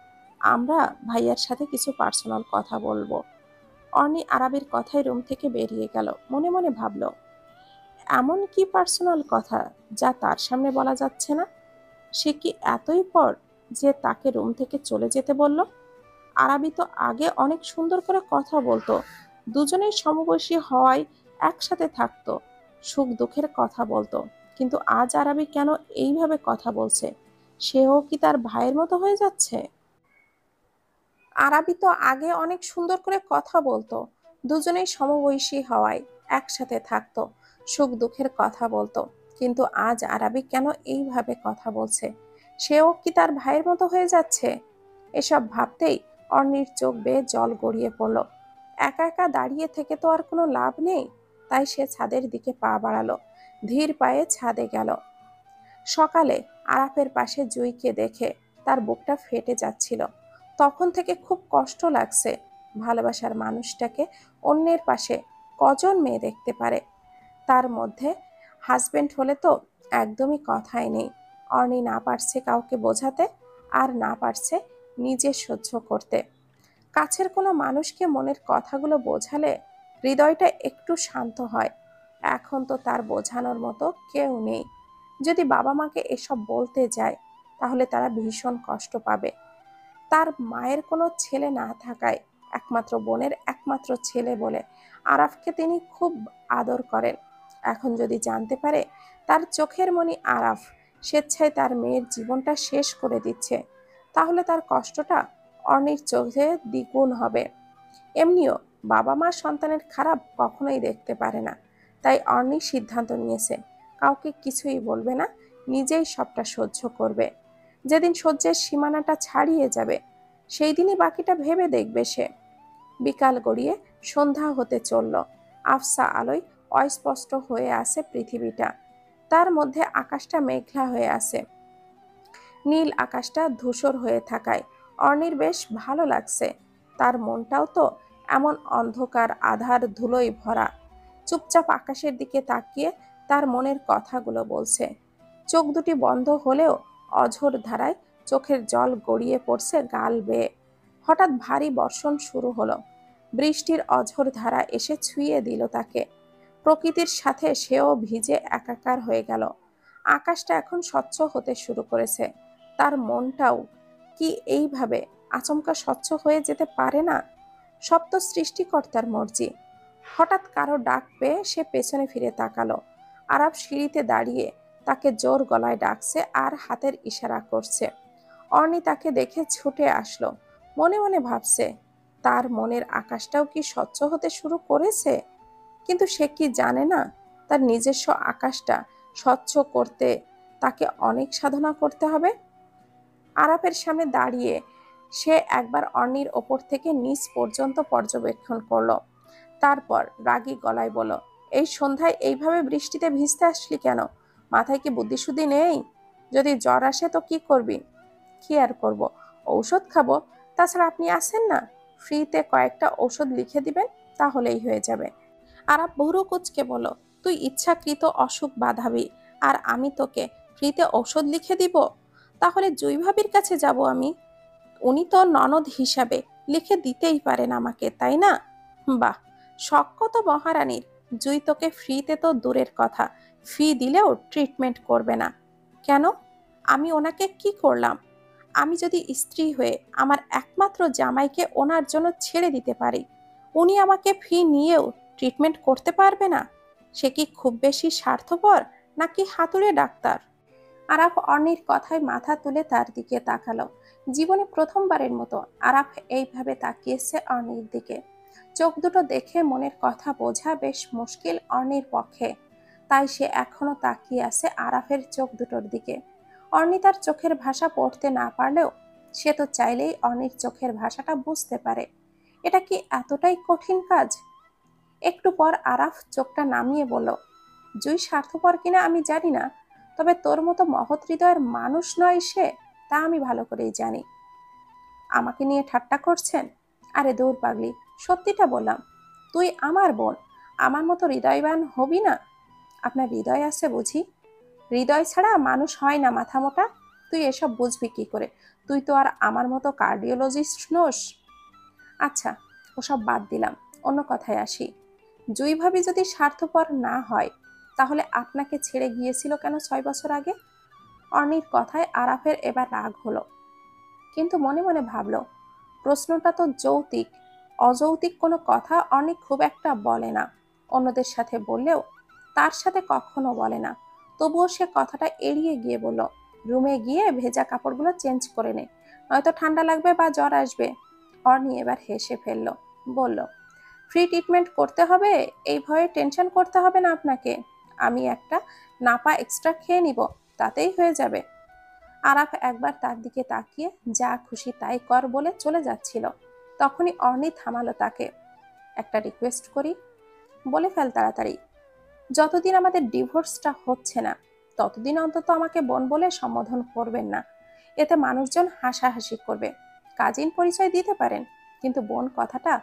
আমরা ভাইয়ার সাথে কিছু পার্সোনাল কথা বলবো। অর্ণি আরাবীর কথায় রুম থেকে বেরিয়ে গেল। মনে মনে ভাবল, এমন কি পার্সোনাল কথা যা তার সামনে বলা যাচ্ছে না? সে কি এতই পর যে তাকে রুম থেকে চলে যেতে বলল? আরাবী তো আগে অনেক সুন্দর করে কথা বলতো, দুজনেই সমবয়সী হওয়ায় একসাথে থাকতো, সুখ দুঃখের কথা বলতো, কিন্তু আজ আরাবী কেন এইভাবে কথা বলছে? সেও কি তার ভাইয়ের মতো হয়ে যাচ্ছে? আরাবী তো আগে অনেক সুন্দর করে কথা বলতো, দুজনেই সমবয়সী হওয়ায় একসাথে থাকতো, সুখ দুঃখের কথা বলতো, কিন্তু আজ আরাবী কেন এইভাবে কথা বলছে? সেও কি তার ভাইয়ের মতো হয়ে যাচ্ছে? এসব ভাবতেই অর্ণির চোখ বেয়ে জল গড়িয়ে পড়ল। একা একা দাঁড়িয়ে থেকে তো আর কোনো লাভ নেই, তাই সে ছাদের দিকে পা বাড়ালো, ধীর পায়ে ছাদে গেল। সকালে আরাফের পাশে জুইকে দেখে তার বুকটা ফেটে যাচ্ছিল। তখন থেকে খুব কষ্ট লাগছে। ভালোবাসার মানুষটাকে অন্যের পাশে কজন মেয়ে দেখতে পারে? তার মধ্যে হাজবেন্ড হলে তো একদমই কথাই নেই। অর্ণি না পারছে কাউকে বোঝাতে, আর না পারছে নিজে সহ্য করতে। কাছের কোনো মানুষকে মনের কথাগুলো বোঝালে হৃদয়টা একটু শান্ত হয়। এখন তো তার বোঝানোর মতো কেউ নেই। যদি বাবা মাকে এসব বলতে যায় তাহলে তারা ভীষণ কষ্ট পাবে। তার মায়ের কোনো ছেলে না থাকায় একমাত্র বোনের একমাত্র ছেলে বলে আরাফকে তিনি খুব আদর করেন। এখন যদি জানতে পারে তার চোখের মণি আরাফ স্বেচ্ছায় তার মেয়ের জীবনটা শেষ করে দিচ্ছে, তাহলে তার কষ্টটা অর্ণির চোখে দ্বিগুণ হবে। এমনিও বাবা মা সন্তানের খারাপ কখনোই দেখতে পারে না। তাই অর্ণি সিদ্ধান্ত নিয়েছে কাউকে কিছুই বলবে না, নিজেই সবটা সহ্য করবে। যেদিন সহ্যের সীমানাটা ছাড়িয়ে যাবে সেই দিনই বাকিটা ভেবে দেখবে সে। বিকাল গড়িয়ে সন্ধ্যা হতে চলল। আফসা আলোয় অস্পষ্ট হয়ে আছে পৃথিবীটা। তার মধ্যে আকাশটা মেঘলা হয়ে আছে। নীল আকাশটা ধূসর হয়ে থাকায় অর্ণির বেশ ভালো লাগছে। তার মনটাও তো এমন অন্ধকার আধার ধুলোয় ভরা। চুপচাপ আকাশের দিকে তাকিয়ে তার মনের কথাগুলো বলছে। চোখ দুটি বন্ধ হলেও অঝোর ধারায় চোখের জল গড়িয়ে পড়ছে গাল বেয়ে। হঠাৎ ভারী বর্ষণ শুরু হলো। বৃষ্টির অঝোর ধারা এসে ছুঁয়ে দিল তাকে। প্রকৃতির সাথে সেও ভিজে একাকার হয়ে গেল। আকাশটা এখন স্বচ্ছ হতে শুরু করেছে। তার মনটাও কি এইভাবে আচমকা স্বচ্ছ হয়ে যেতে পারে না? সব তো সৃষ্টিকর্তার মর্জি। হঠাৎ কারো ডাক পেয়ে সে পেছনে ফিরে তাকালো। আরাফ সিঁড়িতে দাঁড়িয়ে তাকে জোর গলায় ডাকছে আর হাতের ইশারা করছে। অর্ণি তাকে দেখে ছুটে আসলো। মনে মনে ভাবছে, তার মনের আকাশটাও কি স্বচ্ছ হতে শুরু করেছে? কিন্তু সে কি জানে না তার নিজস্ব আকাশটা স্বচ্ছ করতে তাকে অনেক সাধনা করতে হবে। আরাফের সামনে দাঁড়িয়ে সে একবার অর্ণির ওপর থেকে নিচ পর্যন্ত পর্যবেক্ষণ করলো। তারপর রাগী গলায় বলল, এই সন্ধ্যায় এইভাবে বৃষ্টিতে ভিজতে আসলি কেন? মাথায় কি বুদ্ধিশুদ্ধি নেই? যদি জ্বর আসে তো কি করবি? কি আর করব, ঔষধ খাবো। তাছাড়া আপনি আছেন না, ফ্রিতে কয়েকটা ঔষধ লিখে দিবেন, তাহলেই হয়ে যাবে। আরাফ ভুরু কুঁচকে বলল, তুই ইচ্ছাকৃত অসুখ বাঁধাবি আর আমি তোকে ফ্রিতে ঔষধ লিখে দিব? তাহলে জুই ভাবির কাছে যাব আমি। উনি তো ননদ হিসাবে লিখে দিতেই পারেন আমাকে, তাই না? বাহ, শখ কত মহারানীর। জুই তোকে ফ্রিতে তো দূরের কথা, ফি দিলেও ট্রিটমেন্ট করবে না। কেন? আমি ওনাকে কি করলাম? আমি যদি স্ত্রী হয়ে আমার একমাত্র জামাইকে ওনার জন্য ছেড়ে দিতে পারি, উনি আমাকে ফি নিয়েও ট্রিটমেন্ট করতে পারবে না? সে কি খুব বেশি স্বার্থপর নাকি হাতুড়ে ডাক্তার? আরাফ অর্ণির কথায় মাথা তুলে তার দিকে তাকালো। জীবনে প্রথমবারের মতো আরাফ এইভাবে তাকিয়েছে অর্ণির দিকে। চোখ দুটো দেখে মনের কথা বোঝা বেশ মুশকিল অর্ণির পক্ষে। তাই সে এখনো তাকিয়ে আছে আরাফের চোখ দুটোর দিকে। অর্ণি তার চোখের ভাষা পড়তে না পারলেও সে তো চাইলেই অর্ণির চোখের ভাষাটা বুঝতে পারে। এটা কি এতটাই কঠিন কাজ? একটু পর আরাফ চোখটা নামিয়ে বলল, জুই স্বার্থপর কিনা আমি জানি না, তবে তোর মতো মহৎ হৃদয়ের মানুষ নয় সে, তা আমি ভালো করেই জানি। আমাকে নিয়ে ঠাট্টা করছেন? আরে দূর পাগলি, সত্যিটা বললাম। তুই আমার বোন, আমার মতো হৃদয়বান হবি না? আপনার হৃদয় আছে বুঝি? হৃদয় ছাড়া মানুষ হয় না মাথা মোটা। তুই এসব বুঝবি কি করে? তুই তো আর আমার মতো কার্ডিওলজিস্ট নোস। আচ্ছা, ওসব বাদ দিলাম, অন্য কথায় আসি। জুই ভাবি যদি স্বার্থপর না হয়, তাহলে আপনাকে ছেড়ে গিয়েছিল কেন 6 বছর আগে? অর্ণির কথায় আরাফের এবার রাগ হলো, কিন্তু মনে মনে ভাবল, প্রশ্নটা তো যৌক্তিক। অযৌক্তিক কোনো কথা অর্ণি খুব একটা বলে না। অন্যদের সাথে বললেও তার সাথে কখনো বলে না। তবুও সে কথাটা এড়িয়ে গিয়ে বলল, রুমে গিয়ে ভেজা কাপড়গুলো চেঞ্জ করে নে, নয়তো ঠান্ডা লাগবে বা জ্বর আসবে। অর্ণি এবার হেসে ফেলল, বলল, ফ্রি ট্রিটমেন্ট করতে হবে, এই ভয়ে টেনশন করতে হবে না আপনাকে। আমি একটা নাপা এক্সট্রা খেয়ে নিব, তাতেই হয়ে যাবে। আরাফ একবার তার দিকে তাকিয়ে যা খুশি তাই কর বলে চলে যাচ্ছিল, তখনই অর্ণি থামালো তাকে। একটা রিকোয়েস্ট করি, বলে ফেল তাড়াতাড়ি। যতদিন আমাদের ডিভোর্সটা হচ্ছে না, ততদিন অন্তত আমাকে বোন বলে সম্বোধন করবেন না। এতে মানুষজন হাসাহাসি করবে। কাজিন পরিচয় দিতে পারেন, কিন্তু বোন কথাটা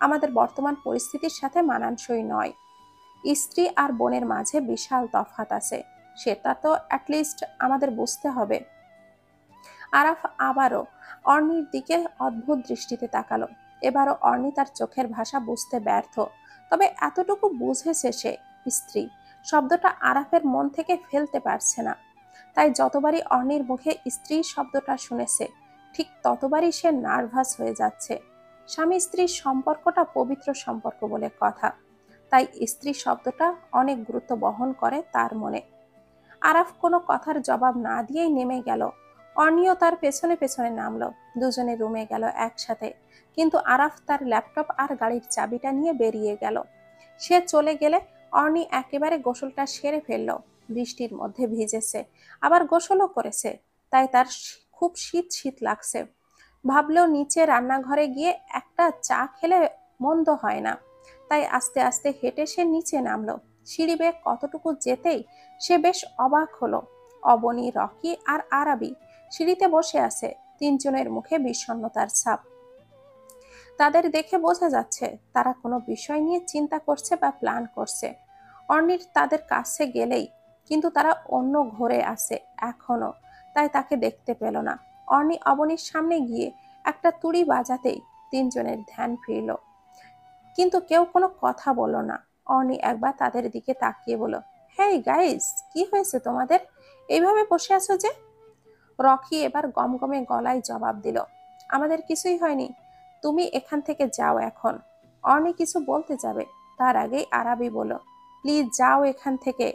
আমাদের বর্তমান পরিস্থিতির সাথে মানানসই নয়। স্ত্রী আর বোনের মাঝে বিশাল তফাৎ আছে, সেটা তো অ্যাটলিস্ট আমাদের বুঝতে হবে। আরাফ আবারও অর্ণির দিকে অদ্ভুত দৃষ্টিতে তাকালো। এবারও অর্ণি তার চোখের ভাষা বুঝতে ব্যর্থ, তবে এতটুকু বুঝেছে সে স্ত্রী শব্দটা আরাফের মন থেকে ফেলতে পারছে না। তাই যতবারই অর্ণির মুখে স্ত্রী শব্দটা শুনেছে, ঠিক ততবারই সে নার্ভাস হয়ে যাচ্ছে। স্বামী স্ত্রীর সম্পর্কটা পবিত্র সম্পর্ক বলে কথা, তাই স্ত্রী শব্দটা অনেক গুরুত্ব বহন করে তার মনে। আরাফ কোনো কথার জবাব না দিয়েই নেমে গেল। অর্ণিও তার পেছনে পেছনে নামলো। দুজনে রুমে গেল একসাথে, কিন্তু আরাফ তার ল্যাপটপ আর গাড়ির চাবিটা নিয়ে বেরিয়ে গেল। সে চলে গেলে অর্ণি একেবারে গোসলটা সেরে ফেলল। বৃষ্টির মধ্যে ভিজেছে, আবার গোসলও করেছে, তাই তার খুব শীত শীত লাগছে। ভাবলেও নিচে রান্নাঘরে গিয়ে একটা চা খেলে মন্দ হয় না। তাই আস্তে আস্তে হেঁটে সে নিচে নামলো। সিঁড়ি বেয়ে কতটুকু যেতেই সে বেশ অবাক হলো। অবনী, রকি আর আরাবি সিঁড়িতে বসে আছে, তিনজনের মুখে বিষণ্ণতার ছাপ। তাদের দেখে বোঝা যাচ্ছে তারা কোনো বিষয় নিয়ে চিন্তা করছে বা প্ল্যান করছে। অর্ণির তাদের কাছে গেলেই কিন্তু তারা অন্য ঘরে আছে এখনো, তাই তাকে দেখতে পেল না। অর্ণি অবনীর সামনে গিয়ে একটা তুড়ি বাজাতেই তিনজনের ধ্যান ফিরল, কিন্তু কেউ কোনো কথা বলল না। অর্ণি একবার তাদের দিকে তাকিয়ে বলল, হেই গাইস, কি হয়েছে তোমাদের? এইভাবে বসে আছো যে? রকি এবার গমগমে গলায় জবাব দিল, আমাদের কিছুই হয়নি, তুমি এখান থেকে যাও এখন। অর্ণি কিছু বলতে যাবে, তার আগেই আরাবি বলল, প্লিজ যাও এখান থেকে,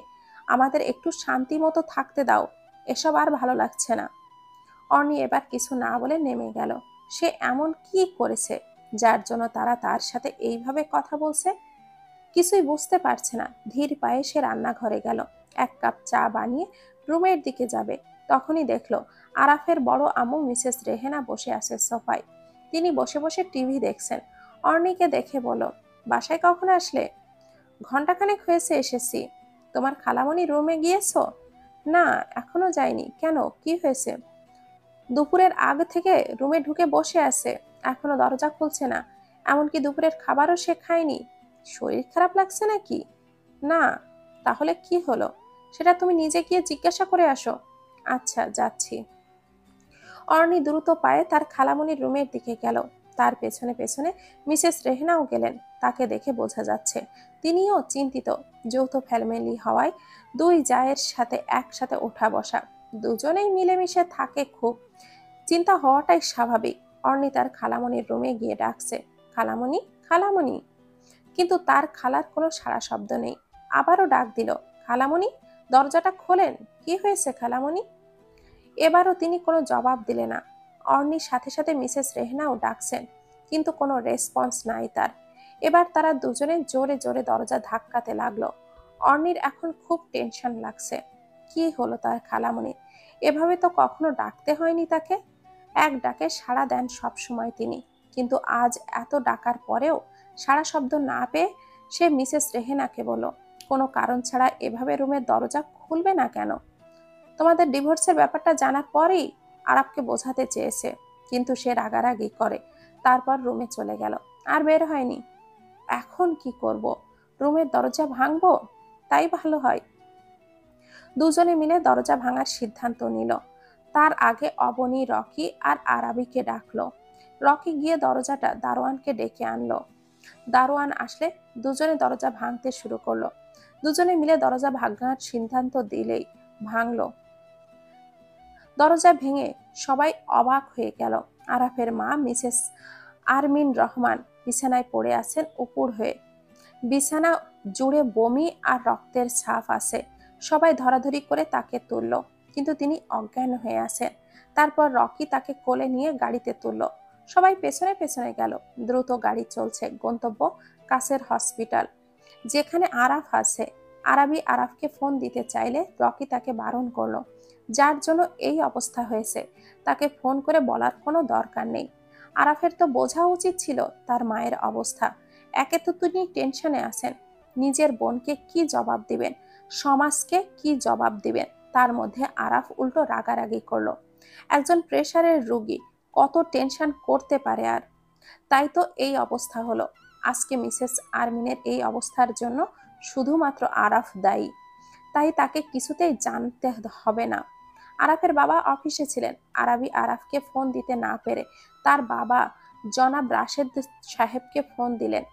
আমাদের একটু শান্তি মতো থাকতে দাও, এসব আর ভালো লাগছে না। অর্ণি এবার কিছু না বলে নেমে গেল। সে এমন কি করেছে যার জন্য তারা তার সাথে এইভাবে কথা বলছে? কিছুই বুঝতে পারছে না। ধীর পায়ে সে রান্নাঘরে গেল। এক কাপ চা বানিয়ে রুমের দিকে যাবে, তখনই দেখলো আরাফের বড় আম্মু মিসেস রেহেনা বসে আছে সোফায়। তিনি বসে বসে টিভি দেখছেন। অর্ণিকে দেখে বলল, বাসায় কখন আসলে? ঘন্টাখানেক হয়েছে এসেছি। তোমার খালামণি রুমে গিয়েছো? না, এখনো যায়নি। কেন, কি হয়েছে? দুপুরের আগ থেকে রুমে ঢুকে বসে আছে, এখনো দরজা খুলছে না। এমনকি দুপুরের খাবারও সে খায়নি। শরীর খারাপ লাগছে নাকি? না। তাহলে কি হলো সেটা তুমি নিজে গিয়ে জিজ্ঞাসা করে আসো। আচ্ছা, যাচ্ছি। অর্ণি দ্রুত পায়ে তার খালামণির রুমের দিকে গেল। তার পেছনে পেছনে মিসেস রেহনাও গেলেন। তাকে দেখে বোঝা যাচ্ছে তিনিও চিন্তিত। যৌথ ফ্যামিলি হওয়ায় দুই জায়ের সাথে একসাথে ওঠা বসা, দুজনেই মিলেমিশে থাকে খুব। চিন্তা হওয়াটাই স্বাভাবিক। অর্ণি তার খালামণির রুমে গিয়ে ডাকছে, খালামণি, খালামণি, কিন্তু তার খালার কোনো সাড়া শব্দ নেই। আবারও ডাক দিল, খালামণি, দরজাটা খোলেন। কি হয়েছে খালামণি? এবারও তিনি কোনো জবাব দিলে না। অর্ণির সাথে সাথে মিসেস রেহনাও ডাকছেন, কিন্তু কোনো রেসপন্স নাই তার। এবার তারা দুজনে জোরে জোরে দরজা ধাক্কাতে লাগলো। অর্ণির এখন খুব টেনশন লাগছে। কি হলো তার খালামণির? এভাবে তো কখনো ডাকতে হয়নি তাকে। এক ডাকে সাড়া দেন সব সময় তিনি, কিন্তু আজ এত ডাকার পরেও সাড়া শব্দ না পেয়ে সে মিসেস রেহেনাকে বলল, কোনো কারণ ছাড়া এভাবে রুমের দরজা খুলবে না কেন? তোমাদের ডিভোর্সের ব্যাপারটা জানার পরেই আরাফকে বোঝাতে চেয়েছে, কিন্তু সে রাগারাগি করে। তারপর রুমে চলে গেল, আর বের হয়নি। এখন কি করব? রুমের দরজা ভাঙবো? তাই ভালো হয়। দুজনে মিলে দরজা ভাঙার সিদ্ধান্ত নিল। তার আগে অবনী রকি আর আরাবিকে ডাকলো। রকি গিয়ে দরজাটা দারোয়ানকে ডেকে আনলো। দারোয়ান আসলে দুজনে দরজা ভাঙতে শুরু করলো। দুজনে মিলে দরজা ভাঙার সিদ্ধান্ত দিলেই ভাঙলো। দরজা ভেঙে সবাই অবাক হয়ে গেল। আরাফের মা মিসেস আরমিন রহমান বিছানায় পড়ে আছেন উপুড় হয়ে। বিছানা জুড়ে বমি আর রক্তের ছাপ আছে। সবাই ধরাধরি করে তাকে তুলল, কিন্তু তিনি অজ্ঞান হয়ে আছেন। তারপর রকি তাকে কোলে নিয়ে গাড়িতে তুলল। সবাই পেছনে পেছনে গেল। দ্রুত গাড়ি চলছে, গন্তব্য কাছের হসপিটাল, যেখানে আরাফ আছে। আরাবি আরাফকে ফোন দিতে চাইলে রকি তাকে বারণ করলো। যার জন্য এই অবস্থা হয়েছে তাকে ফোন করে বলার কোনো দরকার নেই। আরাফের তো বোঝা উচিত ছিল তার মায়ের অবস্থা। একে তো তিনি টেনশনে আছেন, নিজের বোনকে কি জবাব দিবেন, সমাজকে কি জবাব দিবেন। তার মধ্যে আরাফ উল্টো রাগারাগি করলো। একজন প্রেশারের রোগী কত টেনশন করতে পারে আর। তাই তো এই অবস্থা হলো। আজকে মিসেস আরমিনের এই অবস্থার জন্য শুধুমাত্র আরাফ দায়ী। তাই তাকে কিছুতেই জানতে হবে না। আরাফের বাবা অফিসে ছিলেন। আরাবি আরাফকে ফোন দিতে না পেরে তার বাবা জনাব রাশেদ সাহেবকে ফোন দিলেন।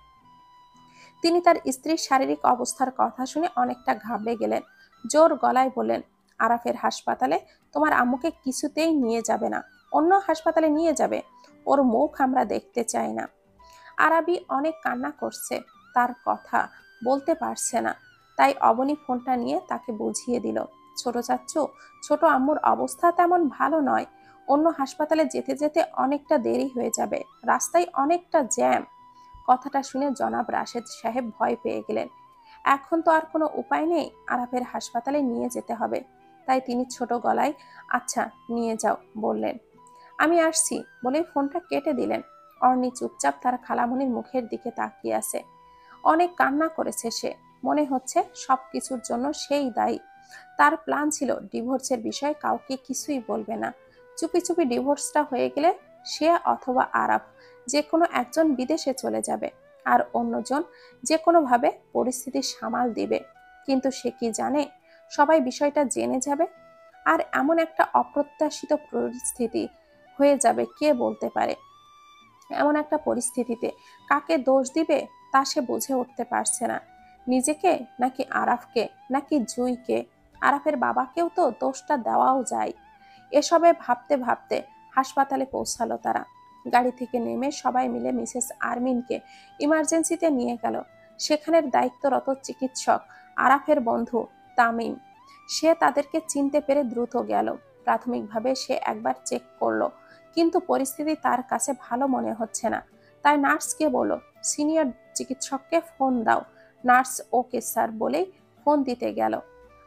তিনি তার স্ত্রীর শারীরিক অবস্থার কথা শুনে অনেকটা ঘাবড়ে গেলেন। জোর গলায় বললেন, আরাফের হাসপাতালে তোমার আম্মুকে কিছুতেই নিয়ে যাবে না, অন্য হাসপাতালে নিয়ে যাবে। ওর মুখ আমরা দেখতে চাই না। আরাবি অনেক কান্না করছে, তার কথা বলতে পারছে না। তাই অবনী ফোনটা নিয়ে তাকে বুঝিয়ে দিল, ছোট চাচ্চু, ছোট আম্মুর অবস্থা তেমন ভালো নয়। অন্য হাসপাতালে যেতে যেতে অনেকটা দেরি হয়ে যাবে, রাস্তায় অনেকটা জ্যাম। কথাটা শুনে জনাব রাশেদ সাহেব ভয় পেয়ে গেলেন। এখন তো আর কোনো উপায় নেই, আরাফের হাসপাতালে নিয়ে যেতে হবে। তাই তিনি ছোট গলায় আচ্ছা নিয়ে যাও বললেন। আমি আসছি বলে ফোনটা কেটে দিলেন। অর্ণি চুপচাপ তার খালামণির মুখের দিকে তাকিয়ে আছে। অনেক কান্না করেছে সে, মনে হচ্ছে সবকিছুর জন্য সেই দায়ী। তার প্ল্যান ছিল ডিভোর্সের বিষয়ে কাউকে কিছুই বলবে না। চুপি চুপি ডিভোর্সটা হয়ে গেলে সে অথবা আরাফ যে কোনো একজন বিদেশে চলে যাবে, আর অন্যজন যে কোনোভাবে পরিস্থিতি সামাল দিবে। কিন্তু সে কি জানে সবাই বিষয়টা জেনে যাবে, আর এমন একটা অপ্রত্যাশিত পরিস্থিতি হয়ে যাবে কে বলতে পারে। এমন একটা পরিস্থিতিতে কাকে দোষ দিবে তা সে বুঝে উঠতে পারছে না। নিজেকে নাকি আরাফকে নাকি জুইকে। আরাফের বাবাকেও তো দোষটা দেওয়াও যায়। এসবে ভাবতে ভাবতে হাসপাতালে পৌঁছালো তারা। গাড়ি থেকে নেমে সবাই মিলে মিসেস আরমিনকে ইমার্জেন্সিতে নিয়ে গেল। সেখানের দায়িত্বরত চিকিৎসক আরাফের বন্ধু তামিম, সে তাদেরকে চিনতে পেরে দ্রুত গেল। প্রাথমিকভাবে সে একবার চেক করলো, কিন্তু পরিস্থিতি তার কাছে ভালো মনে হচ্ছে না। তাই নার্সকে বলল, সিনিয়র চিকিৎসককে ফোন দাও। নার্স ওকে স্যার বলেই ফোন দিতে গেল।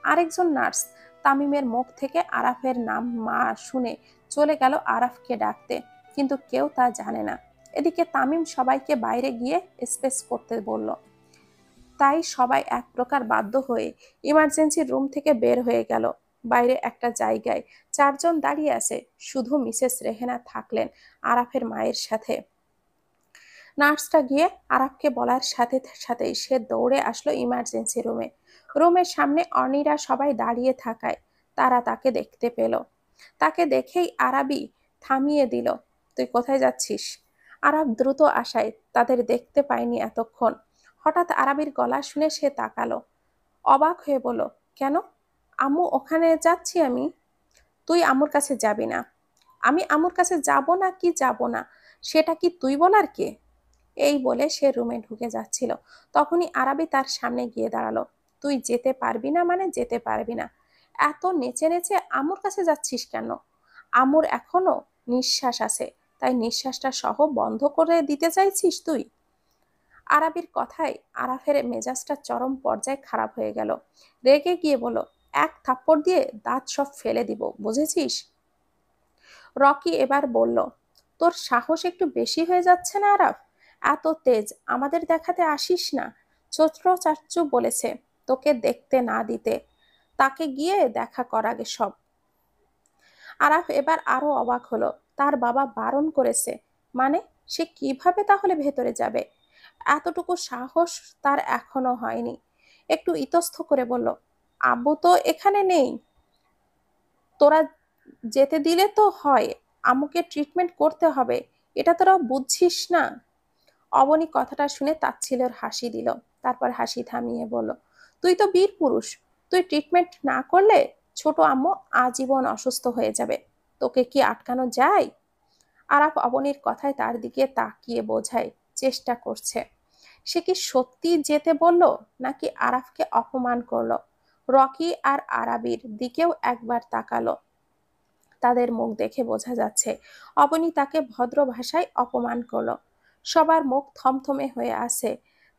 আরেকজন নার্স তামিমের মুখ থেকে আরাফের নাম মা শুনে চলে গেল আরাফকে ডাকতে, কিন্তু কেউ তা জানে না। এদিকে তামিম সবাইকে বাইরে গিয়ে স্পেস করতে বলল। তাই সবাই এক প্রকার বাধ্য হয়ে ইমার্জেন্সি রুম থেকে বের হয়ে গেল। বাইরে একটা জায়গায় চারজন দাঁড়িয়ে আছে, শুধু মিসেস রেহেনা থাকলেন আরাফের মায়ের সাথে। নার্সটা গিয়ে আরাফকে বলার সাথে সাথেই সে দৌড়ে আসলো ইমার্জেন্সি রুমে। রুমের সামনে অনিরা সবাই দাঁড়িয়ে থাকায় তারা তাকে দেখতে পেল। তাকে দেখেই আরাবি থামিয়ে দিল, তুই কোথায় যাচ্ছিস? আরাব দ্রুত আসায় তাদের দেখতে পায়নি এতক্ষণ। হঠাৎ আরাবির গলা শুনে সে তাকালো, অবাক হয়ে বলল, কেন? আম্মু, ওখানে যাচ্ছি আমি। তুই আম্মুর কাছে যাবি না। আমি আম্মুর কাছে যাব না কি যাব না সেটা কি তুই বলার কে? এই বলে সে রুমে ঢুকে যাচ্ছিল, তখনই আরাবি তার সামনে গিয়ে দাঁড়ালো। তুই যেতে পারবি না মানে যেতে পারবি না। এত নেচে নেচে আম্মুর কাছে যাচ্ছিস কেন? আম্মুর এখনো নিঃশ্বাস আছে, তাই নিঃশ্বাসটা সহ বন্ধ করে দিতে চাইছিস তুই? আরাবির কথায় আরাফের মেজাজটা চরম পর্যায়ে খারাপ হয়ে গেল। রেগে গিয়ে বলল, এক থাপ্পড় দিয়ে দাঁত সব ফেলে দিব, বুঝেছিস? রকি এবার বলল, তোর সাহস একটু বেশি হয়ে যাচ্ছে না আরাফ? এত তেজ আমাদের দেখাতে আসিস না। ছোট চাচ্চু বলেছে তোকে দেখতে না দিতে, তাকে গিয়ে দেখা কর আগে সব। আরাফ এবার আরো অবাক হলো, তার বাবা বারণ করেছে মানে? সে কিভাবে তাহলে ভেতরে যাবে? এতটুকু সাহস তার এখনো হয়নি। একটু ইতস্ত করে বলল, আব্বু তো এখানে নেই, তোরা যেতে দিলে তো হয়, আম্মুকে ট্রিটমেন্ট করতে হবে, এটা তোরা বুঝছিস না? অবনী কথাটা শুনে তাচ্ছিলের হাসি দিল, তারপর হাসি থামিয়ে বলল, তুই তো বীর পুরুষ, তুই ট্রিটমেন্ট না করলে ছোট আম্মু আজীবন অসুস্থ হয়ে যাবে, তোকে কি আটকানো যায়? আরাফ অবনীর কথায় তার দিকে তাকিয়ে বোঝায় চেষ্টা করছে। সে কি সত্যি যেতে বলল, নাকি আরাফকে অপমান করলো? রকি আর আরাবির দিকেও একবার তাকালো, তাদের মুখ দেখে বোঝা যাচ্ছে অবনী তাকে ভদ্র ভাষায় অপমান করলো। সবার মুখ থমথমে হয়ে আছে।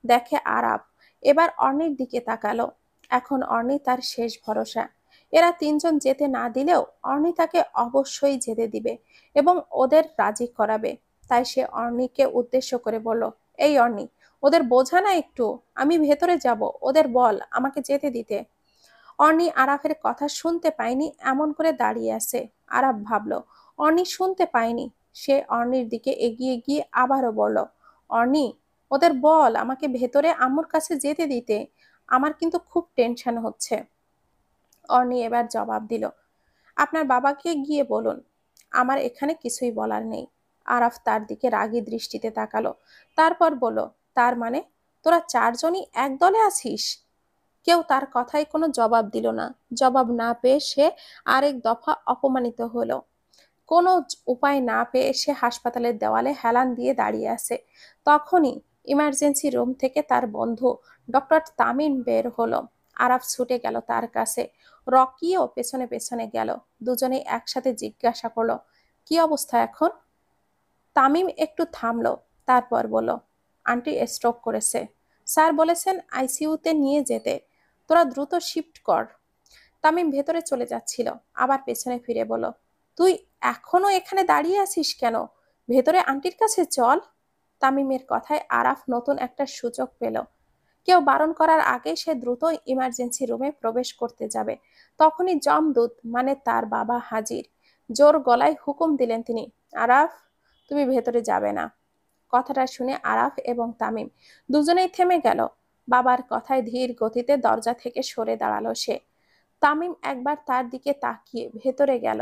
দেখে আরাব এবার অর্ণির দিকে তাকালো। এখন অর্ণি তার শেষ ভরসা। এরা তিনজন যেতে না দিলেও অর্ণি তাকে অবশ্যই যেতে দিবে এবং ওদের রাজি করাবে। তাই সে অর্ণিকে উদ্দেশ্য করে বলল, এই অর্ণি, ওদের বোঝা না একটু, আমি ভেতরে যাব, ওদের বল আমাকে যেতে দিতে। অর্ণি আরাফের কথা শুনতে পায়নি এমন করে দাঁড়িয়ে আছে। আরাফ ভাবলো অর্ণি শুনতে পায়নি। সে অর্ণির দিকে এগিয়ে গিয়ে আবারও বলল, অর্ণি, ওদের বল আমাকে ভেতরে আম্মুর কাছে যেতে দিতে, আমার কিন্তু খুব টেনশন হচ্ছে। অর্ণি এবার জবাব দিল, আপনার বাবাকে গিয়ে বলুন, আমার এখানে কিছুই বলার নেই। আরাফ তার দিকে রাগী দৃষ্টিতে তাকালো, তারপর বলল, তার মানে তোরা চারজনই এক দলে আছিস? কেউ তার কথায় কোনো জবাব দিল না। জবাব না পেয়ে সে আরেক দফা অপমানিত হলো। কোনো উপায় না পেয়ে সে হাসপাতালের দেওয়ালে হেলান দিয়ে দাঁড়িয়ে আছে। তখনই ইমার্জেন্সি রুম থেকে তার বন্ধু ডক্টর তামিম বের হলো। আরাফ ছুটে গেল তার কাছে, রকিও পেছনে পেছনে গেল। দুজনেই একসাথে জিজ্ঞাসা করলো, কি অবস্থা এখন? তামিম একটু থামলো, তারপর বলল, আন্টি স্ট্রোক করেছে, স্যার বলেছেন আইসিইউতে নিয়ে যেতে, তোরা দ্রুত শিফট কর। তামিম ভেতরে চলে যাচ্ছিল, আবার পেছনে ফিরে বলল, তুই এখনো এখানে দাঁড়িয়ে আছিস কেন? ভেতরে আন্টির কাছে চল। তামিমের কথায় আরাফ নতুন একটা সুযোগ পেল। কেউ বারণ করার আগে সে দ্রুত ইমার্জেন্সি রুমে প্রবেশ করতে যাবে। তখনই জমদূত মানে তার বাবা হাজির। জোর গলায় হুকুম দিলেন তিনি, আরাফ, তুমি ভেতরে যাবে না। কথাটা শুনে আরাফ এবং তামিম দুজনেই থেমে গেল। বাবার কথায় ধীর গতিতে দরজা থেকে সরে দাঁড়ালো সে। তামিম একবার তার দিকে তাকিয়ে ভেতরে গেল।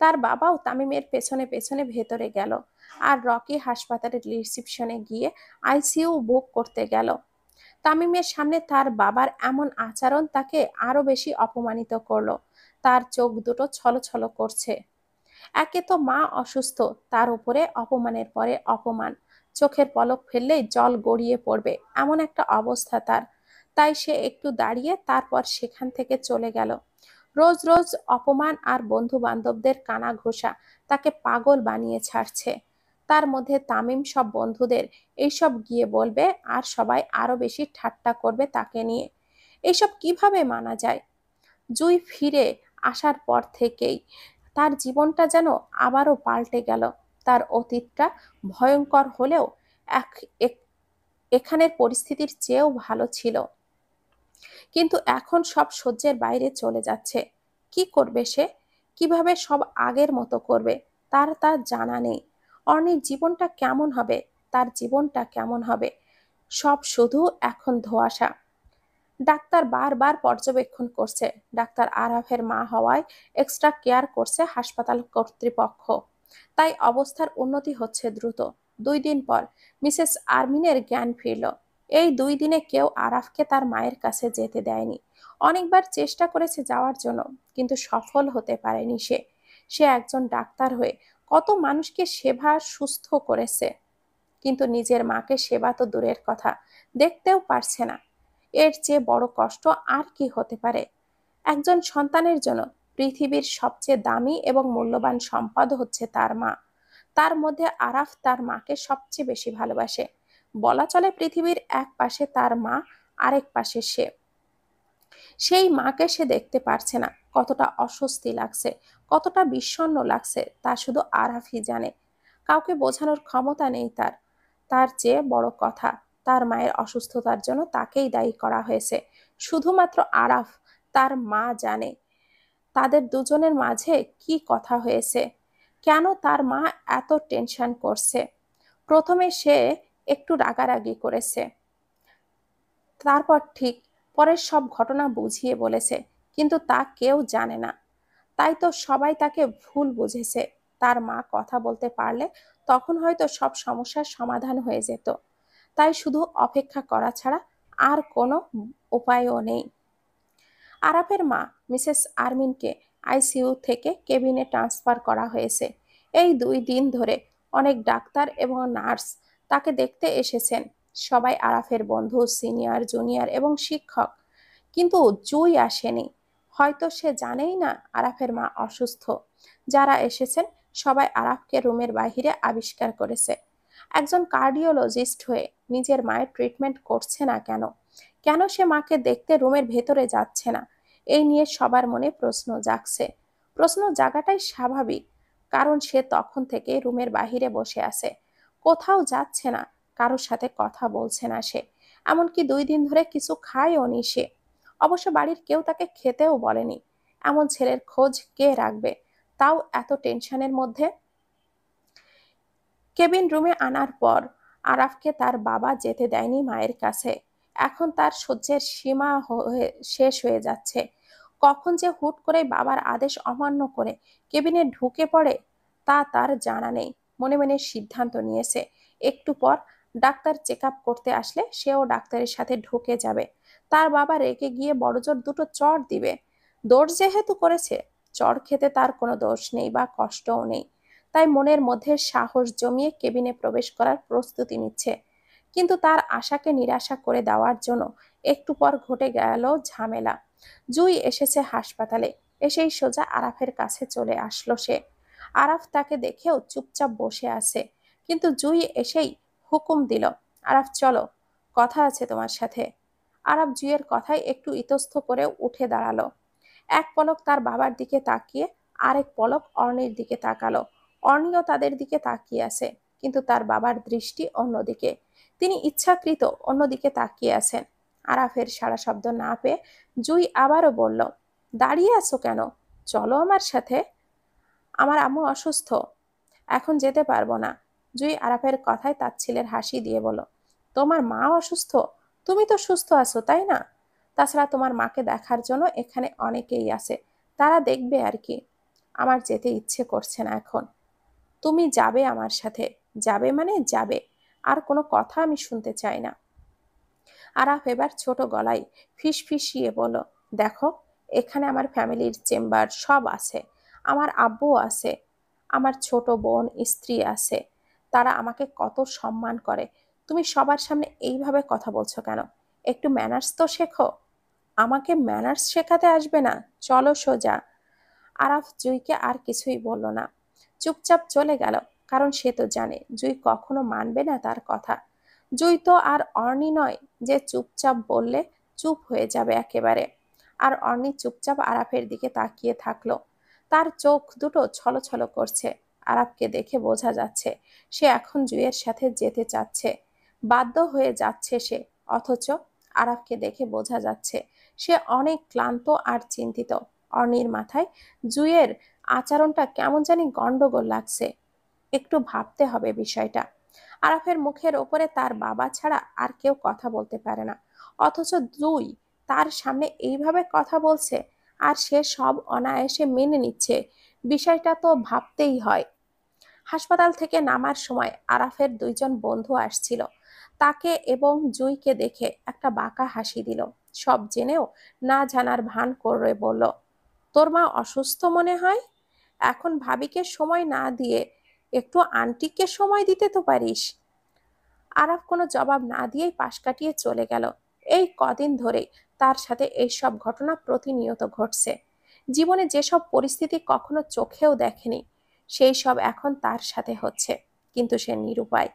তার বাবাও তামিমের পেছনে পেছনে ভেতরে গেল। আর রকি হাসপাতালের রিসিপশনে গিয়ে আইসিইউ বুক করতে গেল। তামিমের সামনে তার বাবার এমন আচরণ তাকে আরো বেশি অপমানিত করলো। তার চোখ দুটো ছলছল করছে। একে তো মা অসুস্থ, তার উপরে অপমানের পরে অপমান। চোখের পলক ফেললেই জল গড়িয়ে পড়বে এমন একটা অবস্থা তার। তাই সে একটু দাঁড়িয়ে তারপর সেখান থেকে চলে গেল। রোজ রোজ অপমান আর বন্ধু বান্ধবদের কানা ঘোষা তাকে পাগল বানিয়ে ছাড়ছে। তার মধ্যে তামিম সব বন্ধুদের এইসব গিয়ে বলবে আর সবাই আরো বেশি ঠাট্টা করবে তাকে নিয়ে। এইসব কিভাবে মানা যায়? জুই ফিরে আসার পর থেকেই তার জীবনটা যেন আবারও পাল্টে গেল। তার অতীতটা ভয়ঙ্কর হলেও এখানের পরিস্থিতির চেয়েও ভালো ছিল, কিন্তু এখন সব সহ্যের বাইরে চলে যাচ্ছে। কি করবে সে? কিভাবে সব আগের মতো করবে? তার তার জানা নেই। অর্ণির জীবনটা কেমন হবে? তার জীবনটা কেমন হবে? সব শুধু এখন ধোঁয়াশা। ডাক্তার বারবার পর্যবেক্ষণ করছে। ডাক্তার আরাফের মা হওয়ায় এক্সট্রা কেয়ার করছে হাসপাতাল কর্তৃপক্ষ। তাই অবস্থার উন্নতি হচ্ছে দ্রুত। 2 দিন পর মিসেস আরমিনের জ্ঞান ফিরল। এই 2 দিনে কেউ আরাফকে তার মায়ের কাছে যেতে দেয়নি। অনেকবার চেষ্টা করেছে যাওয়ার জন্য, কিন্তু সফল হতে পারেনি সে। সে একজন ডাক্তার হয়ে কত মানুষকে সেবা সুস্থ করেছে, কিন্তু নিজের মাকে সেবা তো দূরের কথা, দেখতেও পারছে না। এর চেয়ে বড় কষ্ট আর কি হতে পারে? একজন সন্তানের জন্য পৃথিবীর সবচেয়ে দামি এবং মূল্যবান সম্পদ হচ্ছে তার মা। তার মধ্যে আরাফ তার মাকে সবচেয়ে বেশি ভালোবাসে। বলা চলে পৃথিবীর এক পাশে তার মা, আরেক পাশে সে। সেই মাকে সে দেখতে পারছে না। কতটা অস্বস্তি লাগছে, কতটা বিষণ্ণ লাগছে তা শুধু আরাফই জানে। কাউকে বোঝানোর ক্ষমতা নেই তার। তার চেয়ে বড় কথা, তার মায়ের অসুস্থতার জন্য তাকেই দায়ী করা হয়েছে। শুধুমাত্র আরাফ, তার মা জানে তাদের দুজনের মাঝে কি কথা হয়েছে, কেন তার মা এত টেনশন করছে। প্রথমে সে একটু রাগারাগি করেছে, তারপর ঠিক পরের সব ঘটনা বুঝিয়ে বলেছে, কিন্তু তা কেউ জানে না। তাই তো সবাই তাকে ভুল বুঝেছে। তার মা কথা বলতে পারলে তখন হয়তো সব সমস্যার সমাধান হয়ে যেত। তাই শুধু অপেক্ষা করা ছাড়া আর কোনো উপায়ও নেই। আরাফের মা মিসেস আরমিনকে আইসিইউ থেকে কেবিনে ট্রান্সফার করা হয়েছে। এই 2 দিন ধরে অনেক ডাক্তার এবং নার্স তাকে দেখতে এসেছেন। সবাই আরাফের বন্ধু, সিনিয়র, জুনিয়র এবং শিক্ষক। কিন্তু জুই আসেনি। হয়তো সে জানেই না আরাফের মা অসুস্থ। যারা এসেছেন সবাই আরাফকে রুমের বাইরে আবিষ্কার করেছে। একজন কার্ডিওলজিস্ট হয়ে নিজের মায়ের ট্রিটমেন্ট করছে না কেন? কেন সে মাকে দেখতে রুমের ভেতরে যাচ্ছে না? এই নিয়ে সবার মনে প্রশ্ন জাগছে। প্রশ্ন জাগাটাই স্বাভাবিক, কারণ সে তখন থেকে রুমের বাহিরে বসে আছে, কোথাও যাচ্ছে না, কারোর সাথে কথা বলছে না সে। এমনকি 2 দিন ধরে কিছু খায়ও নি সে। অবশ্য বাড়ির কেউ তাকে খেতেও বলেনি। এমন ছেলের খোঁজ কে রাখবে, তাও এত টেনশনের মধ্যে? কেবিন রুমে আনার পর আরাফকে তার বাবা যেতে দেয়নি মায়ের কাছে। এখন তার সহ্যের সীমা শেষ হয়ে যাচ্ছে। কখন যে হুট করে বাবার আদেশ অমান্য করে কেবিনে ঢুকে পড়ে তা তার জানা নেই। মনে মনে সিদ্ধান্ত নিয়েছে, একটু পর ডাক্তার চেক আপ করতে আসলে সেও ডাক্তারের সাথে ঢুকে যাবে। তার বাবা রেগে গিয়ে বড়জোর দুটো চড় দিবে। দোষ যেহেতু করেছে, চড় খেতে তার কোনো দোষ নেই বা কষ্টও নেই। তাই মনের মধ্যে সাহস জমিয়ে কেবিনে প্রবেশ করার প্রস্তুতি নিচ্ছে। কিন্তু তার আশাকে নিরাশা করে দেওয়ার জন্য একটু পর ঘটে গেল ঝামেলা। জুই এসেছে হাসপাতালে। এসেই সোজা আরাফের কাছে চলে আসলো সে। আরাফ তাকে দেখেও চুপচাপ বসে আছে, কিন্তু জুই এসেই হুকুম দিল, আরাফ চলো, কথা আছে তোমার সাথে। আরাফ জুইয়ের কথায় একটু ইতস্ত করে উঠে দাঁড়ালো। এক পলক তার বাবার দিকে তাকিয়ে আরেক পলক অর্ণির দিকে তাকালো। অর্ণিও তাদের দিকে তাকিয়ে আছে, কিন্তু তার বাবার দৃষ্টি অন্যদিকে। তিনি ইচ্ছাকৃত অন্যদিকে তাকিয়ে আছেন। আরাফের সাড়া শব্দ না পেয়ে জুই আবারও বলল, দাঁড়িয়ে আছো কেন? চলো আমার সাথে। আমার আম্মু অসুস্থ, এখন যেতে পারবো না। জুই আরাফের কথায় তাচ্ছিলের হাসি দিয়ে বলল, তোমার মা অসুস্থ? তুমি তো সুস্থ আছো, তাই না? তাছাড়া তোমার মাকে দেখার জন্য এখানে অনেকেই আছে, তারা দেখবে আর কি। আমার যেতে ইচ্ছে করছে না এখন। তুমি যাবে আমার সাথে। যাবে মানে যাবে, আর কোনো কথা আমি শুনতে চাই না। আরাফ এবার ছোট গলায় ফিসফিসিয়ে বলল, দেখো, এখানে আমার ফ্যামিলির চেম্বার সব আছে। আমার আব্বু আছে, আমার ছোট বোন, স্ত্রী আছে। তারা আমাকে কত সম্মান করে। তুমি সবার সামনে এইভাবে কথা বলছো কেন? একটু ম্যানার্স তো শেখো। আমাকে ম্যানার্স শেখাতে আসবে না, চলো সোজা। আরাফ জুইকে আর কিছুই বলল না, চুপচাপ চলে গেল। কারণ সে তো জানে জুই কখনো মানবে না তার কথা। জুই তো আর অর্ণি নয় যে চুপচাপ বললে চুপ হয়ে যাবে একেবারে। আর অর্ণি চুপচাপ আরাফের দিকে তাকিয়ে থাকলো। তার চোখ দুটো ছলছল করছে। আরাফকে দেখে বোঝা যাচ্ছে সে এখন জুইয়ের সাথে যেতে চাচ্ছে, বাধ্য হয়ে যাচ্ছে সে। অথচ আরাফকে দেখে বোঝা যাচ্ছে সে অনেক ক্লান্ত আর চিন্তিত। অর্ণির মাথায় জুইয়ের আচরণটা কেমন জানি গন্ডগোল লাগছে। একটু ভাবতে হবে বিষয়টা। আরাফের মুখের ওপরে তার বাবা ছাড়া আর কেউ কথা বলতে পারে না, অথচ জুই তার সামনে এইভাবে কথা বলছে, আর সে সব অনায়াসে মেনে নিচ্ছে। বিষয়টা তো ভাবতেই হয়। হাসপাতাল থেকে নামার সময় আরাফের 2জন বন্ধু আসছিল। তাকে এবং জুইকে দেখে একটা বাঁকা হাসি দিল। সব জেনেও না জানার ভান করে বলল, তোর মা অসুস্থ মনে হয়। এখন ভাবিকে সময় না দিয়ে একটু আন্টিকে সময় দিতে তো পারিস। আরাফ কোনো জবাব না দিয়েই পাশ কাটিয়ে চলে গেল। এই কদিন ধরেই তার সাথে এইসব ঘটনা প্রতিনিয়ত ঘটছে। জীবনে যেসব পরিস্থিতি কখনো চোখেও দেখেনি, সেই সব এখন তার সাথে হচ্ছে। কিন্তু সে নিরুপায়।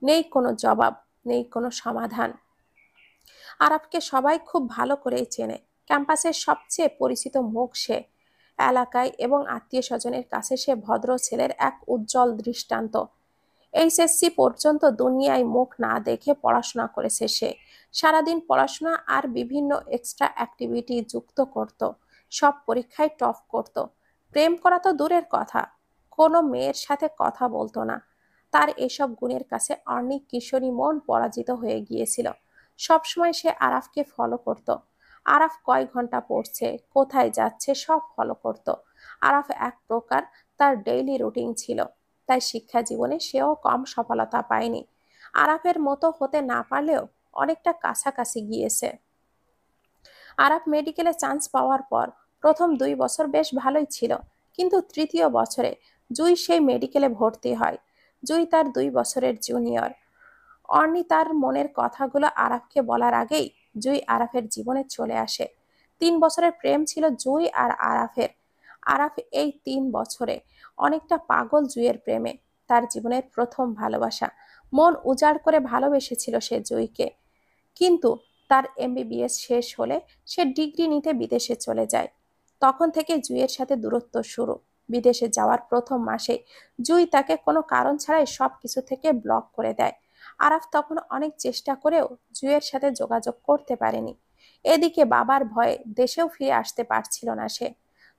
নেই কোনো জবাব, নেই কোনো সমাধান। আরাফকে সবাই খুব ভালো করেই চেনে। ক্যাম্পাসের সবচেয়ে পরিচিত মুখ সে। এলাকায় এবং আত্মীয় স্বজনের কাছে সে ভদ্র ছেলের এক উজ্জ্বল দৃষ্টান্ত। এইচএসসি পর্যন্ত দুনিয়ায় মুখ না দেখে পড়াশোনা করেছে সে। সারাদিন পড়াশোনা আর বিভিন্ন এক্সট্রা অ্যাক্টিভিটি যুক্ত করত। সব পরীক্ষায় টপ করত। প্রেম করা তো দূরের কথা, কোনো মেয়ের সাথে কথা বলতো না। তার এসব গুণের কাছে অর্ণি কিশোরী মন পরাজিত হয়ে গিয়েছিল। সবসময় সে আরাফকে ফলো করত। আরাফ কয় ঘন্টা পড়ছে, কোথায় যাচ্ছে সব ফলো করত। আরাফ এক প্রকার তার ডেইলি রুটিন ছিল। তাই শিক্ষা জীবনে সেও কম সফলতা পায়নি। আরাফের মতো হতে না পারলেও অনেকটা কাছাকাছি গিয়েছে। আরাফ মেডিকেলে চান্স পাওয়ার পর প্রথম 2 বছর বেশ ভালোই ছিল, কিন্তু তৃতীয় বছরে জুই সেই মেডিকেলে ভর্তি হয়। জুই তার 2 বছরের জুনিয়র। অর্ণি তার মনের কথাগুলো আরাফকে বলার আগেই জুই আরাফের জীবনে চলে আসে। 3 বছরের প্রেম ছিল জুই আর আরাফের। আরাফ এই 3 বছরে অনেকটা পাগল জুইয়ের প্রেমে। তার জীবনের প্রথম ভালোবাসা। মন উজাড় করে ভালোবেসেছিল সে জুইকে। কিন্তু তার এমবিবিএস শেষ হলে সে ডিগ্রি নিতে বিদেশে চলে যায়। তখন থেকে জুইয়ের সাথে দূরত্ব শুরু। বিদেশে যাওয়ার প্রথম মাসে জুই তাকে কোনো কারণ ছাড়াই সবকিছু থেকে ব্লক করে দেয়। আরাফ তখন অনেক চেষ্টা করেও জুইয়ের সাথে যোগাযোগ করতে পারেনি। এদিকে বাবার ভয়ে দেশেও ফিরে আসতে পারছিল না সে।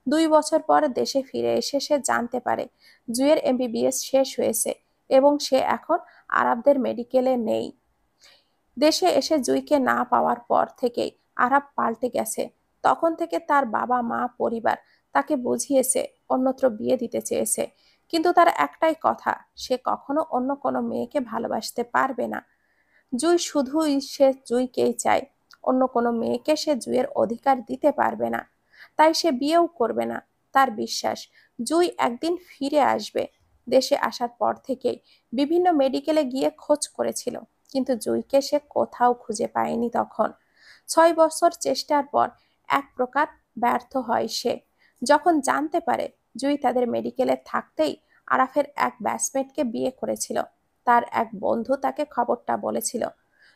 2 বছর পর দেশে ফিরে এসে সে জানতে পারে জুইয়ের এমবিবিএস শেষ হয়েছে এবং সে এখন আরাফদের মেডিকেলে নেই। দেশে এসে জুইকে না পাওয়ার পর থেকেই আরাফ পাল্টে গেছে। তখন থেকে তার বাবা মা পরিবার তাকে বুঝিয়েছে, অন্যত্র বিয়ে দিতে চেয়েছে, কিন্তু তার একটাই কথা, সে কখনো অন্য কোনো মেয়েকে ভালোবাসতে পারবে না। জুই শুধুই সে জুইকেই চায়, অন্য কোনো মেয়েকে সে জুইয়ের অধিকার দিতে পারবে না। তাই সে বিয়েও করবে না। তার বিশ্বাস জুই একদিন ফিরে আসবে। দেশে আসার পর থেকেই বিভিন্ন মেডিকেলে গিয়ে খোঁজ করেছিল, কিন্তু জুইকে সে কোথাও খুঁজে পায়নি। তখন 6 বছর চেষ্টার পর এক প্রকার ব্যর্থ হয় সে, যখন জানতে পারে জুই তাদের মেডিকেলে থাকতেই আরাফের এক ব্যাচমেটকে বিয়ে করেছিল। তার এক বন্ধু তাকে খবরটা বলেছিল।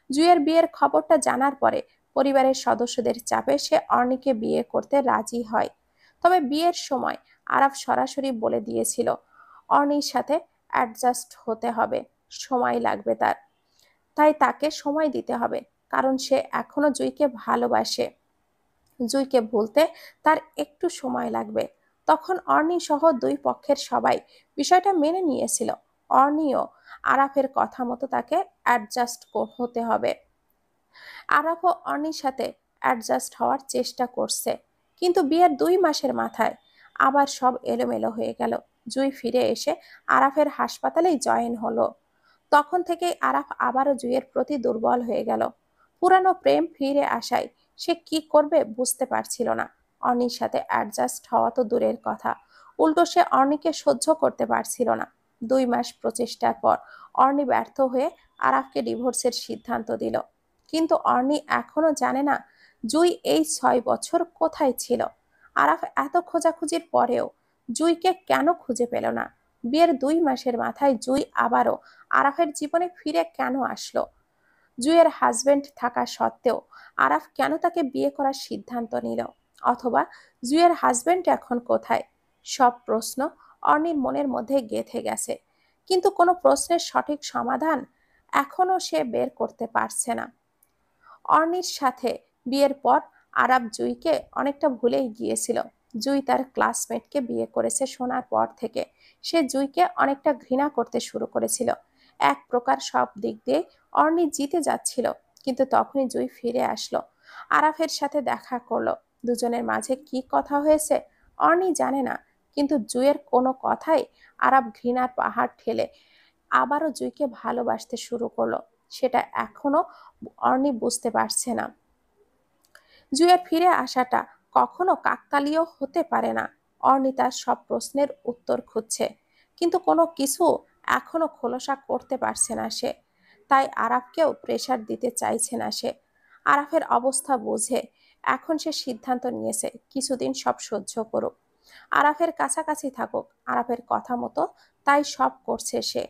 জুইয়ের বিয়ের খবরটা জানার পরে পরিবারের সদস্যদের চাপে সে অর্ণিকে বিয়ে করতে রাজি হয়। তবে বিয়ের সময় আরাফ সরাসরি বলে দিয়েছিল অর্ণির সাথে অ্যাডজাস্ট হতে হবে, সময় লাগবে তার। তাই তাকে সময় দিতে হবে, কারণ সে এখনো জুইকে ভালোবাসে। জুইকে ভুলতে তার একটু সময় লাগবে। তখন অর্ণি সহ 2 পক্ষের সবাই বিষয়টা মেনে নিয়েছিল। অর্ণিও আরাফের কথা মতো তাকে অ্যাডজাস্ট হতে হবে। আরাফও অর্ণির সাথে অ্যাডজাস্ট হওয়ার চেষ্টা করছে, কিন্তু বিয়ের 2 মাসের মাথায় আবার সব এলোমেলো হয়ে গেল। জুই ফিরে এসে আরাফের হাসপাতালেই জয়েন হলো। তখন থেকেই আরাফ আবারও জুইয়ের প্রতি দুর্বল হয়ে গেল। পুরানো প্রেম ফিরে আসায় সে কি করবে বুঝতে পারছিল না। অর্ণির সাথে অ্যাডজাস্ট হওয়া তো দূরের কথা, উল্টো সে অর্ণিকে সহ্য করতে পারছিল না। 2 মাস প্রচেষ্টার পর অর্ণি ব্যর্থ হয়ে আরাফকে ডিভোর্সের সিদ্ধান্ত দিল। কিন্তু অর্ণি এখনো জানে না জুই এই 6 বছর কোথায় ছিল। আরাফ এত খোঁজাখুঁজির পরেও জুইকে কেন খুঁজে পেল না? বিয়ের 2 মাসের মাথায় জুই আবারও আরাফের জীবনে ফিরে কেন আসলো? জুইয়ের হাজবেন্ড থাকা সত্ত্বেও আরাফ কেন তাকে বিয়ে করার সিদ্ধান্ত নিল? অথবা জুইয়ের হাজবেন্ড এখন কোথায়? সব প্রশ্ন অর্ণির মনের মধ্যে গেঁথে গেছে, কিন্তু কোনো প্রশ্নের সঠিক সমাধান এখনো সে বের করতে পারছে না। অর্ণির সাথে বিয়ের পর আরাফ জুইকে অনেকটা ভুলেই গিয়েছিল। জুই তার ক্লাসমেটকে বিয়ে করেছে শোনার পর থেকে সে জুইকে অনেকটা ঘৃণা করতে শুরু করেছিল। এক প্রকার সব দিক দিয়ে অর্ণি জিতে যাচ্ছিল, কিন্তু তখনই জুই ফিরে আসলো। আরাফের সাথে দেখা করলো। দুজনের মাঝে কি কথা হয়েছে অর্ণি জানে না, কিন্তু জুইয়ের কোনো কথাই আরাফ ঘৃণার পাহাড় ঠেলে আবারও জুইকে ভালোবাসতে শুরু করলো। সেটা এখনো অর্ণি বুঝতে পারছে না। জুইয়ের ফিরে আসাটা কখনো কাকতালীয় হতে পারে না। অর্ণি তার সব প্রশ্নের উত্তর খুঁজছে, কিন্তু কোনো কিছু এখনো খোলসা করতে পারছে না সে। তাই আরাফকেও প্রেশার দিতে চাইছে না সে। আরাফের অবস্থা বুঝে এখন সে সিদ্ধান্ত নিয়েছে কিছুদিন সব সহ্য করুক, আরাফের কাছাকাছি থাকুক, আরাফের কথা মতো তাই সব করছে সে।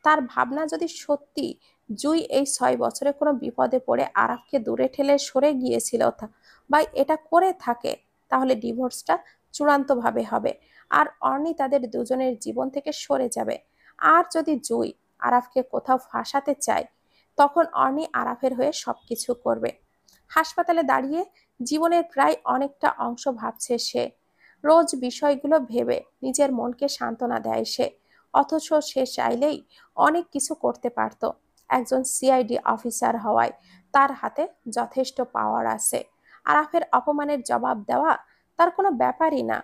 তার ভাবনা যদি সত্যি জুই এই 6 বছরে কোনো বিপদে পড়ে আরাফকে দূরে ঠেলে সরে গিয়েছিল বা এটা করে থাকে, তাহলে ডিভোর্সটা চূড়ান্তভাবে হবে আর অর্ণি তাদের দুজনের জীবন থেকে সরে যাবে। আর যদি জুই আরাফকে কোথাও ফাঁসাতে চায়, তখন অর্ণি আরাফের হয়ে সবকিছু করবে। হাসপাতালে দাঁড়িয়ে জীবনের প্রায় অনেকটা অংশ ভাবছে সে। রোজ বিষয়গুলো ভেবে নিজের মনকে সান্ত্বনা দেয় সে। অথচ সে চাইলেই অনেক কিছু করতে পারত। একজন সিআইডি অফিসার হওয়ায় তার হাতে যথেষ্ট পাওয়ার আছে। আরাফের অপমানের জবাব দেওয়া তার কোনো ব্যাপারই না।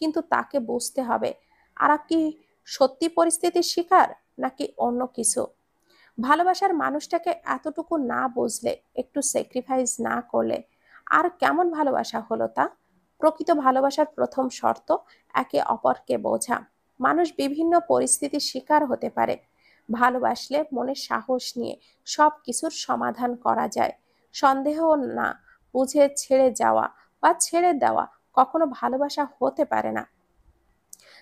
কিন্তু তাকে বুঝতে হবে আরাফ কি সত্যি পরিস্থিতির শিকার নাকি অন্য কিছু। ভালোবাসার মানুষটাকে এতটুকু না বুঝলে, একটু স্যাক্রিফাইস না করলে আর কেমন ভালোবাসা হলো তা। প্রকৃত ভালোবাসার প্রথম শর্ত একে অপরকে বোঝা। মানুষ বিভিন্ন পরিস্থিতির শিকার হতে পারে। ভালোবাসলে মনের সাহস নিয়ে সব কিছুর সমাধান করা যায়। সন্দেহ না, বুঝে ছেড়ে যাওয়া বা ছেড়ে দেওয়া কখনো ভালোবাসা হতে পারে না।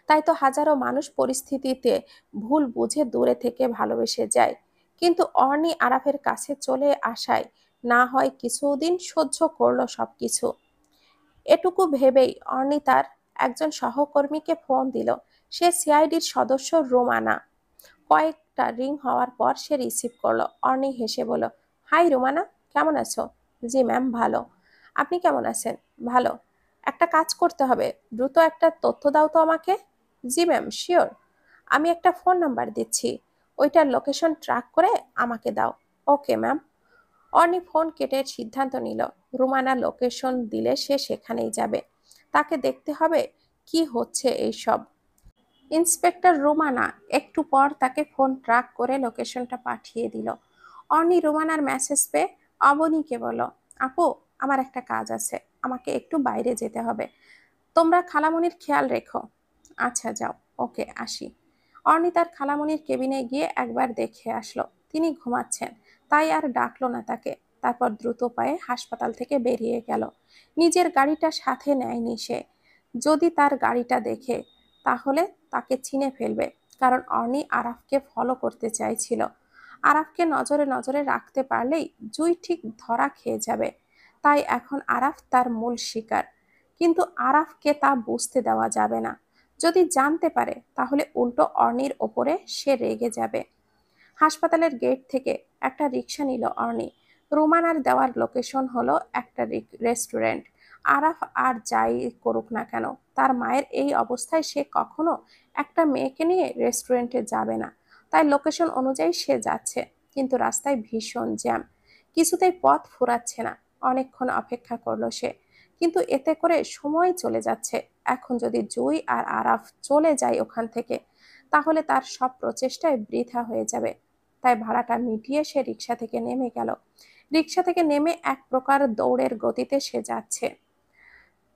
তাই তো হাজারো মানুষ পরিস্থিতিতে ভুল বুঝে দূরে থেকে ভালোবেসে যায়। কিন্তু অর্নি আরাফের কাছে চলে আসায় না হয় কিছুদিন সহ্য করলো সবকিছু। এটুকু ভেবেই অর্নি তার একজন সহকর্মীকে ফোন দিল। সে সিআইডির সদস্য রোমানা। কয়েকটা রিং হওয়ার পর সে রিসিভ করলো। অর্নি হেসে বলল, হাই রোমানা, কেমন আছো? জি ম্যাম, ভালো। আপনি কেমন আছেন? ভালো। একটা কাজ করতে হবে, দ্রুত একটা তথ্য দাও তো আমাকে। জি ম্যাম, শিওর। আমি একটা ফোন নাম্বার দিচ্ছি, ওইটার লোকেশন ট্র্যাক করে আমাকে দাও। Okay ma'am. অর্নি ফোন কেটে সিদ্ধান্ত নিল রুমানা লোকেশন দিলে সে সেখানেই যাবে। তাকে দেখতে হবে কি হচ্ছে এইসব। ইন্সপেক্টর রুমানা একটু পর তাকে ফোন ট্র্যাক করে লোকেশনটা পাঠিয়ে দিল। অর্নি রুমানার মেসেজ পেয়ে অবনীকে বলল, আপু, আমার একটা কাজ আছে, আমাকে একটু বাইরে যেতে হবে। তোমরা খালামণির খেয়াল রেখো। আচ্ছা যাও। ওকে, আসি। অর্নি তার খালামণির কেবিনে গিয়ে একবার দেখে আসলো। তিনি ঘুমাচ্ছেন, তাই আর ডাকলো না তাকে। তারপর দ্রুত পায়ে হাসপাতাল থেকে বেরিয়ে গেল। নিজের গাড়িটা সাথে নেয়নি সে। যদি তার গাড়িটা দেখে তাহলে তাকে চিনে ফেলবে, কারণ অর্নি আরাফকে ফলো করতে চাইছিল। আরাফকে নজরে নজরে রাখতে পারলেই জুই ঠিক ধরা খেয়ে যাবে। তাই এখন আরাফ তার মূল শিকার। কিন্তু আরাফকে তা বুঝতে দেওয়া যাবে না। যদি জানতে পারে তাহলে উল্টো অর্নির ওপরে সে রেগে যাবে। হাসপাতালের গেট থেকে একটা রিক্সা নিল অর্নি। রুমানার দেওয়ার লোকেশন হলো একটা রেস্টুরেন্ট। আরাফ আর যাই করুক না কেন, তার মায়ের এই অবস্থায় সে কখনো একটা মেয়েকে নিয়ে রেস্টুরেন্টে যাবে না। তাই লোকেশন অনুযায়ী সে যাচ্ছে। কিন্তু রাস্তায় ভীষণ জ্যাম, কিছুতেই পথ ফুরাচ্ছে না। অনেকক্ষণ অপেক্ষা করলো সে, কিন্তু এতে করে সময় চলে যাচ্ছে। এখন যদি জুই আর আরাফ চলে যায় ওখান থেকে, তাহলে তার সব প্রচেষ্টায় বৃথা হয়ে যাবে। তাই ভাড়াটা মিটিয়ে সে রিক্সা থেকে নেমে গেল। রিক্সা থেকে নেমে এক প্রকার দৌড়ের গতিতে সে যাচ্ছে।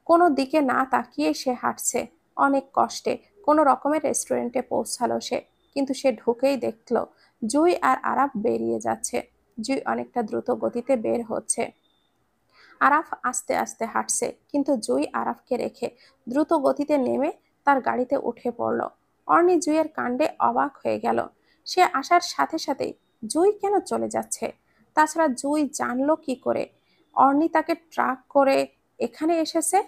কোনো দিকে না তাকিয়ে সে হাঁটছে অনেক কষ্টে। কোনো রকমের রেস্টুরেন্টে পৌঁছালো সে। কিন্তু সে ঢুকেই দেখলো জুই আর আরাফ বেরিয়ে যাচ্ছে। জুই অনেকটা দ্রুত গতিতে বের হচ্ছে। আরাফ আস্তে আস্তে হাঁটছে, কিন্তু জুই আরাফকে রেখে দ্রুত গতিতে নেমে তার গাড়িতে উঠে পড়ল। অর্নি জুইয়ের কাণ্ডে অবাক হয়ে গেল। সে আসার সাথে সাথেই জুই কেন চলে যাচ্ছে? তাছাড়া জুই জানলো কি করে অর্নি তাকে ট্রাক করে এখানে এসেছে?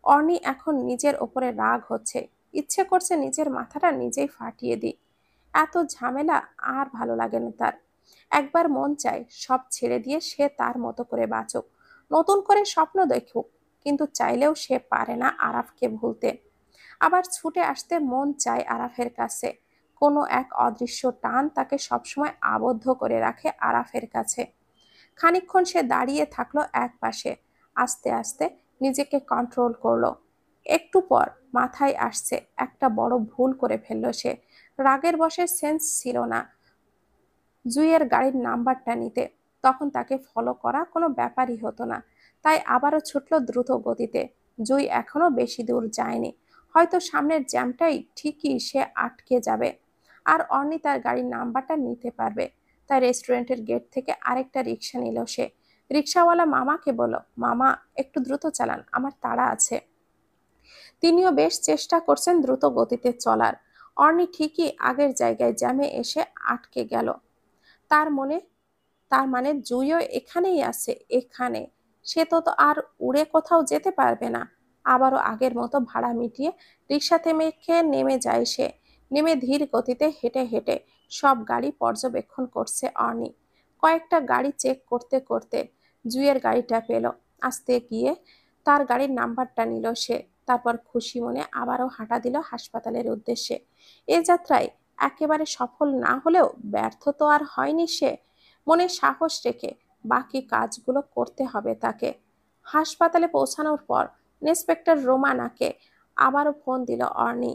অর্নি এখন নিজের ওপরে রাগ হচ্ছে। ইচ্ছে করছে নিজের মাথাটা নিজেই ফাটিয়ে দিই। এত ঝামেলা আর ভালো লাগে না তার। একবার মন চায় সব ছেড়ে দিয়ে সে তার মতো করে বাঁচুক, নতুন করে স্বপ্ন দেখুক। কিন্তু চাইলেও সে পারে না আরাফকে ভুলতে। আবার ছুটে আসতে মন চায় আরাফের কাছে। কোনো এক অদৃশ্য টান তাকে সবসময় আবদ্ধ করে রাখে আরাফের কাছে। খানিকক্ষণ সে দাঁড়িয়ে থাকলো এক পাশে। আস্তে আস্তে নিজেকে কন্ট্রোল করলো। একটু পর মাথায় আসছে একটা বড় ভুল করে ফেললো সে। রাগের বশে সেন্স ছিল না জুইয়ের গাড়ির নাম্বারটা নিতে। তখন তাকে ফলো করা কোনো ব্যাপারই হতো না। তাই আবারও ছুটলো দ্রুত গতিতে। জুই এখনো বেশি দূর যায়নি। হয়তো সামনের জ্যামটাই ঠিকই সে আটকে যাবে। আর অর্নি তার গাড়ির নাম্বারটা নিতে পারবে। তাই রেস্টুরেন্টের গেট থেকে আরেকটা রিক্সা নিল সে। রিক্সাওয়ালা মামাকে বলল, মামা, একটু দ্রুত চালান, আমার তাড়া আছে। তিনিও বেশ চেষ্টা করছেন দ্রুত গতিতে চলার। অর্নি ঠিকই আগের জায়গায় জ্যামে এসে আটকে গেল। তার মনে তার মানে জুইও এখানেই আছে, এখানে। সে তো আর উড়ে কোথাও যেতে পারবে না। আবারও আগের মতো ভাড়া মিটিয়ে রিক্সা থেমে নেমে যায় সে। নেমে ধীর গতিতে হেঁটে হেঁটে সব গাড়ি পর্যবেক্ষণ করছে অর্নি। কয়েকটা গাড়ি চেক করতে করতে জুইয়ের গাড়িটা পেল। আসতে গিয়ে তার গাড়ির নাম্বারটা নিল সে। তারপর খুশি মনে আবারও হাঁটা দিল হাসপাতালের উদ্দেশ্যে। এ যাত্রায় একেবারে সফল না হলেও ব্যর্থ তো আর হয়নি সে। মনে সাহস রেখে বাকি কাজগুলো করতে হবে তাকে। হাসপাতালে পৌঁছানোর পর ইন্সপেক্টর রোমানাকে আবারও ফোন দিল অর্নি।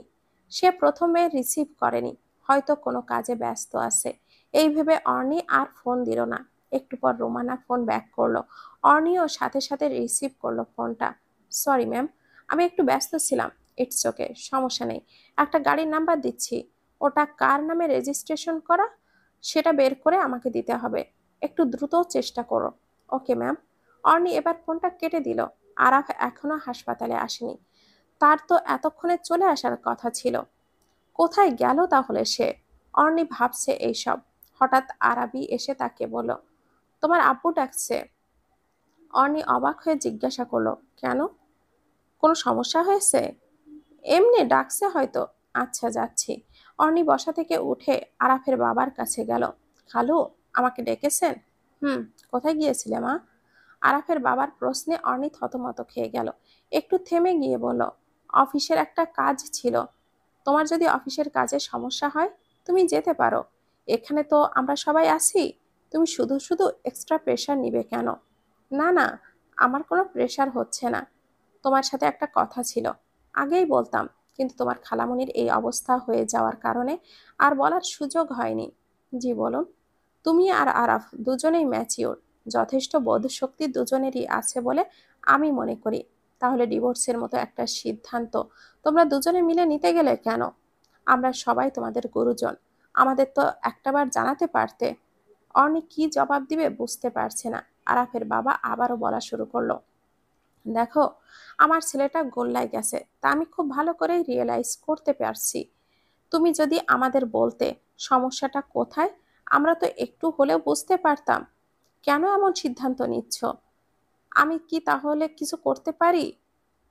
সে প্রথমে রিসিভ করেনি, হয়তো কোনো কাজে ব্যস্ত আছে। এই ভেবে অর্নি আর ফোন দিল না। একটু পর রোমানা ফোন ব্যাক করলো। অর্নিও সাথে সাথে রিসিভ করলো ফোনটা। সরি ম্যাম, আমি একটু ব্যস্ত ছিলাম। ইটস ওকে, সমস্যা নেই। একটা গাড়ির নাম্বার দিচ্ছি, ওটা কার নামে রেজিস্ট্রেশন করা সেটা বের করে আমাকে দিতে হবে। একটু দ্রুত চেষ্টা করো। Okay ma'am. অর্নি এবার ফোনটা কেটে দিল। আরাফ এখনো হাসপাতালে আসেনি। তার তো এতক্ষণে চলে আসার কথা ছিল। কোথায় গেল তাহলে সে? অর্নি ভাবছে এইসব। হঠাৎ আরাবি এসে তাকে বলল, তোমার আব্বু ডাকছে। অর্নি অবাক হয়ে জিজ্ঞাসা করলো, কেন? কোনো সমস্যা হয়েছে? এমনি ডাকছে হয়তো। আচ্ছা, যাচ্ছি। অর্নি বসা থেকে উঠে আরাফের বাবার কাছে গেল। খালু, আমাকে ডেকেছেন? হুম। কোথায় গিয়েছিলে মা? আরাফের বাবার প্রশ্নে অর্নি থতমত খেয়ে গেল। একটু থেমে গিয়ে বলল, অফিসের একটা কাজ ছিল। তোমার যদি অফিসের কাজে সমস্যা হয় তুমি যেতে পারো। এখানে তো আমরা সবাই আছি। তুমি শুধু শুধু এক্সট্রা প্রেশার নিবে কেন? না না, আমার কোনো প্রেশার হচ্ছে না। তোমার সাথে একটা কথা ছিল, আগেই বলতাম, কিন্তু তোমার খালামণির এই অবস্থা হয়ে যাওয়ার কারণে আর বলার সুযোগ হয়নি। জি বলুন। তুমি আর আরাফ দুজনেই ম্যাচিওর, যথেষ্ট বোধশক্তি দুজনেরই আছে বলে আমি মনে করি। তাহলে ডিভোর্সের মতো একটা সিদ্ধান্ত তোমরা দুজনে মিলে নিতে গেলে কেন? আমরা সবাই তোমাদের গুরুজন, আমাদের তো একটাবার জানাতে পারতে। অর্নি কি জবাব দিবে বুঝতে পারছে না। আরাফের বাবা আবারও বলা শুরু করলো, দেখো, আমার ছেলেটা গোল্লায় গেছে তা আমি খুব ভালো করেই রিয়েলাইজ করতে পারছি। তুমি যদি আমাদের বলতে সমস্যাটা কোথায়, আমরা তো একটু হলেও বুঝতে পারতাম। কেন এমন সিদ্ধান্ত নিচ্ছ? আমি কি তাহলে কিছু করতে পারি?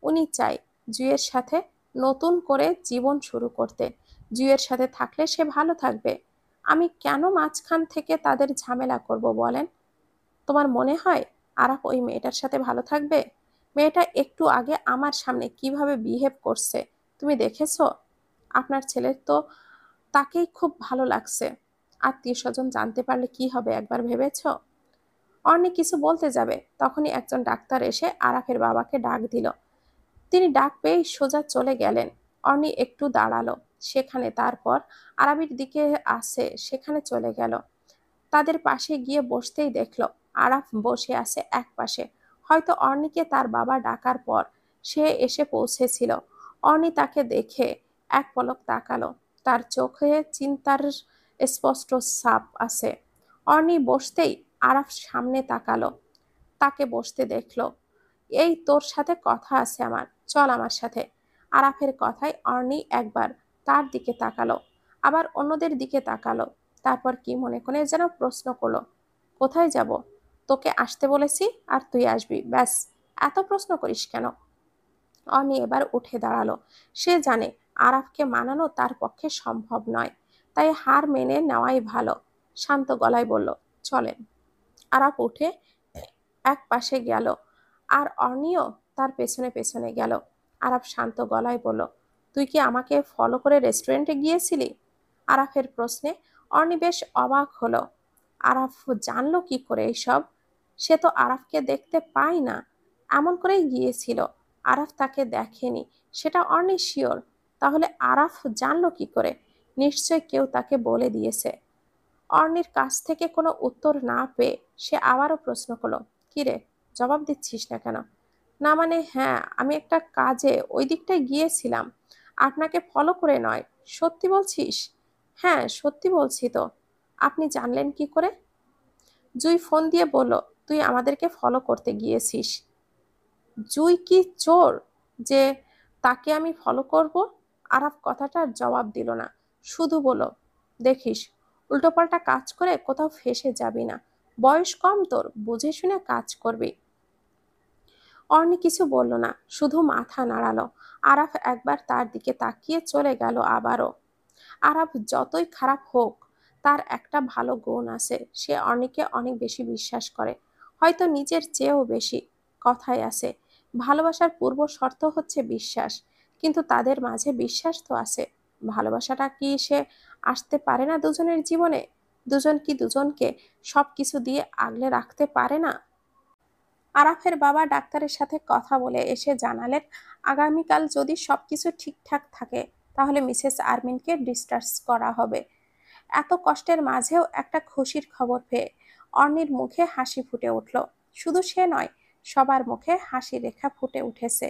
উনি চাই জুয়ের সাথে নতুন করে জীবন শুরু করতে। জুয়ের সাথে থাকলে সে ভালো থাকবে। আমি কেন মাঝখান থেকে তাদের ঝামেলা করব বলেন? তোমার মনে হয় আরাফ ওই মেয়েটার সাথে ভালো থাকবে? মেয়েটা একটু আগে আমার সামনে কিভাবে বিহেভ করছে তুমি দেখেছো? আপনার ছেলের তো তাকেই খুব ভালো লাগছে। আত্মীয় স্বজন জানতে পারলে কি হবে একবার ভেবেছো? অর্নি কিছু বলতে যাবে তখনই একজন ডাক্তার এসে আরাফের বাবাকে ডাক দিল। তিনি ডাক পেয়ে সোজা চলে গেলেন। অর্নি একটু দাঁড়ালো সেখানে, তারপর আরাবির দিকে আসে সেখানে চলে গেল। তাদের পাশে গিয়ে বসতেই দেখলো আরাফ বসে আছে এক পাশে। হয়তো অর্নিকে তার বাবা ডাকার পর সে এসে পৌঁছেছিল। অর্নি তাকে দেখে এক পলক তাকালো। তার চোখে চিন্তার স্পষ্ট ছাপ আছে। অর্নি বসতেই আরাফ সামনে তাকালো, তাকে বসতে দেখলো। এই তোর সাথে কথা আছে আমার, চল আমার সাথে। আরাফের কথায় অর্নি একবার তার দিকে তাকালো, আবার অন্যদের দিকে তাকালো। তারপর কি মনে করে যেন প্রশ্ন করলো, কোথায় যাব? তোকে আসতে বলেছি আর তুই আসবি, ব্যাস। এত প্রশ্ন করিস কেন? অনি এবার উঠে দাঁড়ালো। সে জানে আরাফকে মানানো তার পক্ষে সম্ভব নয়, তাই হার মেনে নেওয়াই ভালো। শান্ত গলায় বলল, চলেন। আরাফ উঠে এক পাশে গেল আর অর্নিও তার পেছনে পেছনে গেল। আরাফ শান্ত গলায় বলল, তুই কি আমাকে ফলো করে রেস্টুরেন্টে গিয়েছিলি? আরাফের প্রশ্নে অর্নি বেশ অবাক হলো। আরাফ জানলো কি করে এইসব? সে তো আরাফকে দেখতে পায় না। এমন করেই গিয়েছিল। আরাফ তাকে দেখেনি, সেটা অর্নি শিওর। তাহলে আরাফ জানলো কি করে? নিশ্চয় কেউ তাকে বলে দিয়েছে। অর্নির কাছ থেকে কোনো উত্তর না পেয়ে সে আবারও প্রশ্ন করলো, কিরে, জবাব দিচ্ছিস না কেন? না মানে হ্যাঁ, আমি একটা কাজে ওই দিকটায় গিয়েছিলাম, আপনাকে ফলো করে নয়। সত্যি বলছিস? হ্যাঁ সত্যি বলছি তো। আপনি জানলেন কি করে? জুই ফোন দিয়ে বলল তুই আমাদেরকে ফলো করতে গিয়েছিস। জুই কি চোর যে তাকে আমি ফলো করব? আরাফ কথাটার জবাব দিল না, শুধু বলল, দেখিস উল্টোপাল্টা কাজ করে কোথাও ফেসে যাবি না। বয়স কম তোর, বুঝে শুনে কাজ করবি। অর্নি কিছু বলল না, শুধু মাথা নাড়ালো। আরাফ একবার তার দিকে তাকিয়ে চলে গেল আবারও। আরাফ যতই খারাপ হোক, তার একটা ভালো গুণ আছে, সে অর্নিকে অনেক বেশি বিশ্বাস করে, হয়তো নিজের চেয়েও বেশি। কথায় আছে, ভালোবাসার পূর্ব শর্ত হচ্ছে বিশ্বাস। কিন্তু তাদের মাঝে বিশ্বাস তো আছে, ভালোবাসাটা কি সে আসতে পারে না দুজনের জীবনে? দুজন কি দুজনকে সবকিছু দিয়ে আগলে রাখতে পারে না? আরাফের বাবা ডাক্তারের সাথে কথা বলে এসে জানালেন, আগামীকাল যদি সবকিছু ঠিকঠাক থাকে তাহলে মিসেস আরমিনকে ডিসচার্জ করা হবে। এত কষ্টের মাঝেও একটা খুশির খবর পেয়ে অর্ণির মুখে হাসি ফুটে উঠল। শুধু সে নয়, সবার মুখে হাসি রেখা ফুটে উঠেছে।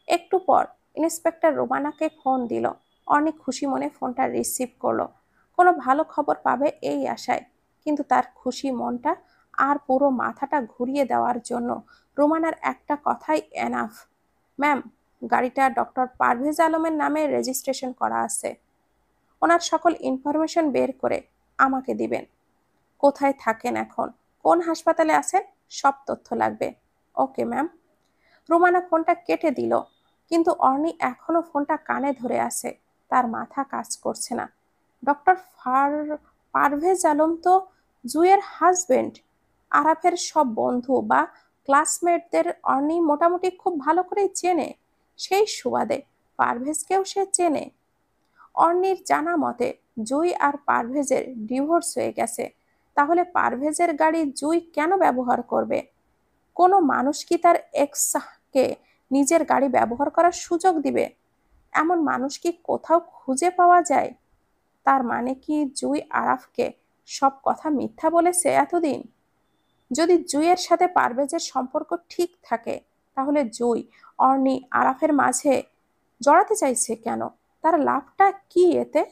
একটু পর ইন্সপেক্টর রোমানাকে ফোন দিল। অর্ণি খুশি মনে ফোনটা রিসিভ করলো, কোনো ভালো খবর পাবে এই আশায়। কিন্তু তার খুশি মনটা আর পুরো মাথাটা ঘুরিয়ে দেওয়ার জন্য রোমানার একটা কথাই এনাফ। ম্যাম, গাড়িটা ডক্টর পারভেজ আলমের নামে রেজিস্ট্রেশন করা আছে। ওনার সকল ইনফরমেশন বের করে আমাকে দিবেন। কোথায় থাকেন এখন, কোন হাসপাতালে আছেন, সব তথ্য লাগবে। Okay ma'am. রোমানা ফোনটা কেটে দিল, কিন্তু অর্ণি এখনো ফোনটা কানে ধরে আছে। তার মাথা কাজ করছে না। ডক্টর পারভেজ আলম তো জুয়ের হাজবেন্ড। আরাফের সব বন্ধু বা ক্লাসমেটদের অর্ণি মোটামুটি খুব ভালো করেই চেনে। সেই সুবাদে পারভেজকেও সে চেনে। অর্ণির জানা মতে জুই আর পারভেজের ডিভোর্স হয়ে গেছে। তাহলে পারভেজের গাড়ি জুই কেন ব্যবহার করবে? কোনো মানুষ কি তার এক্সকে নিজের গাড়ি ব্যবহার করার সুযোগ দিবে? এমন মানুষ কি কোথাও খুঁজে পাওয়া যায়? তার মানে কি জুই আরাফকে সব কথা মিথ্যা বলেছে এতদিন? যদি জুইয়ের সাথে পারভেজের সম্পর্ক ঠিক থাকে, তাহলে জুই অর্ণি আরাফের মাঝে জড়াতে চাইছে কেন? তার লাভটা কি এতে?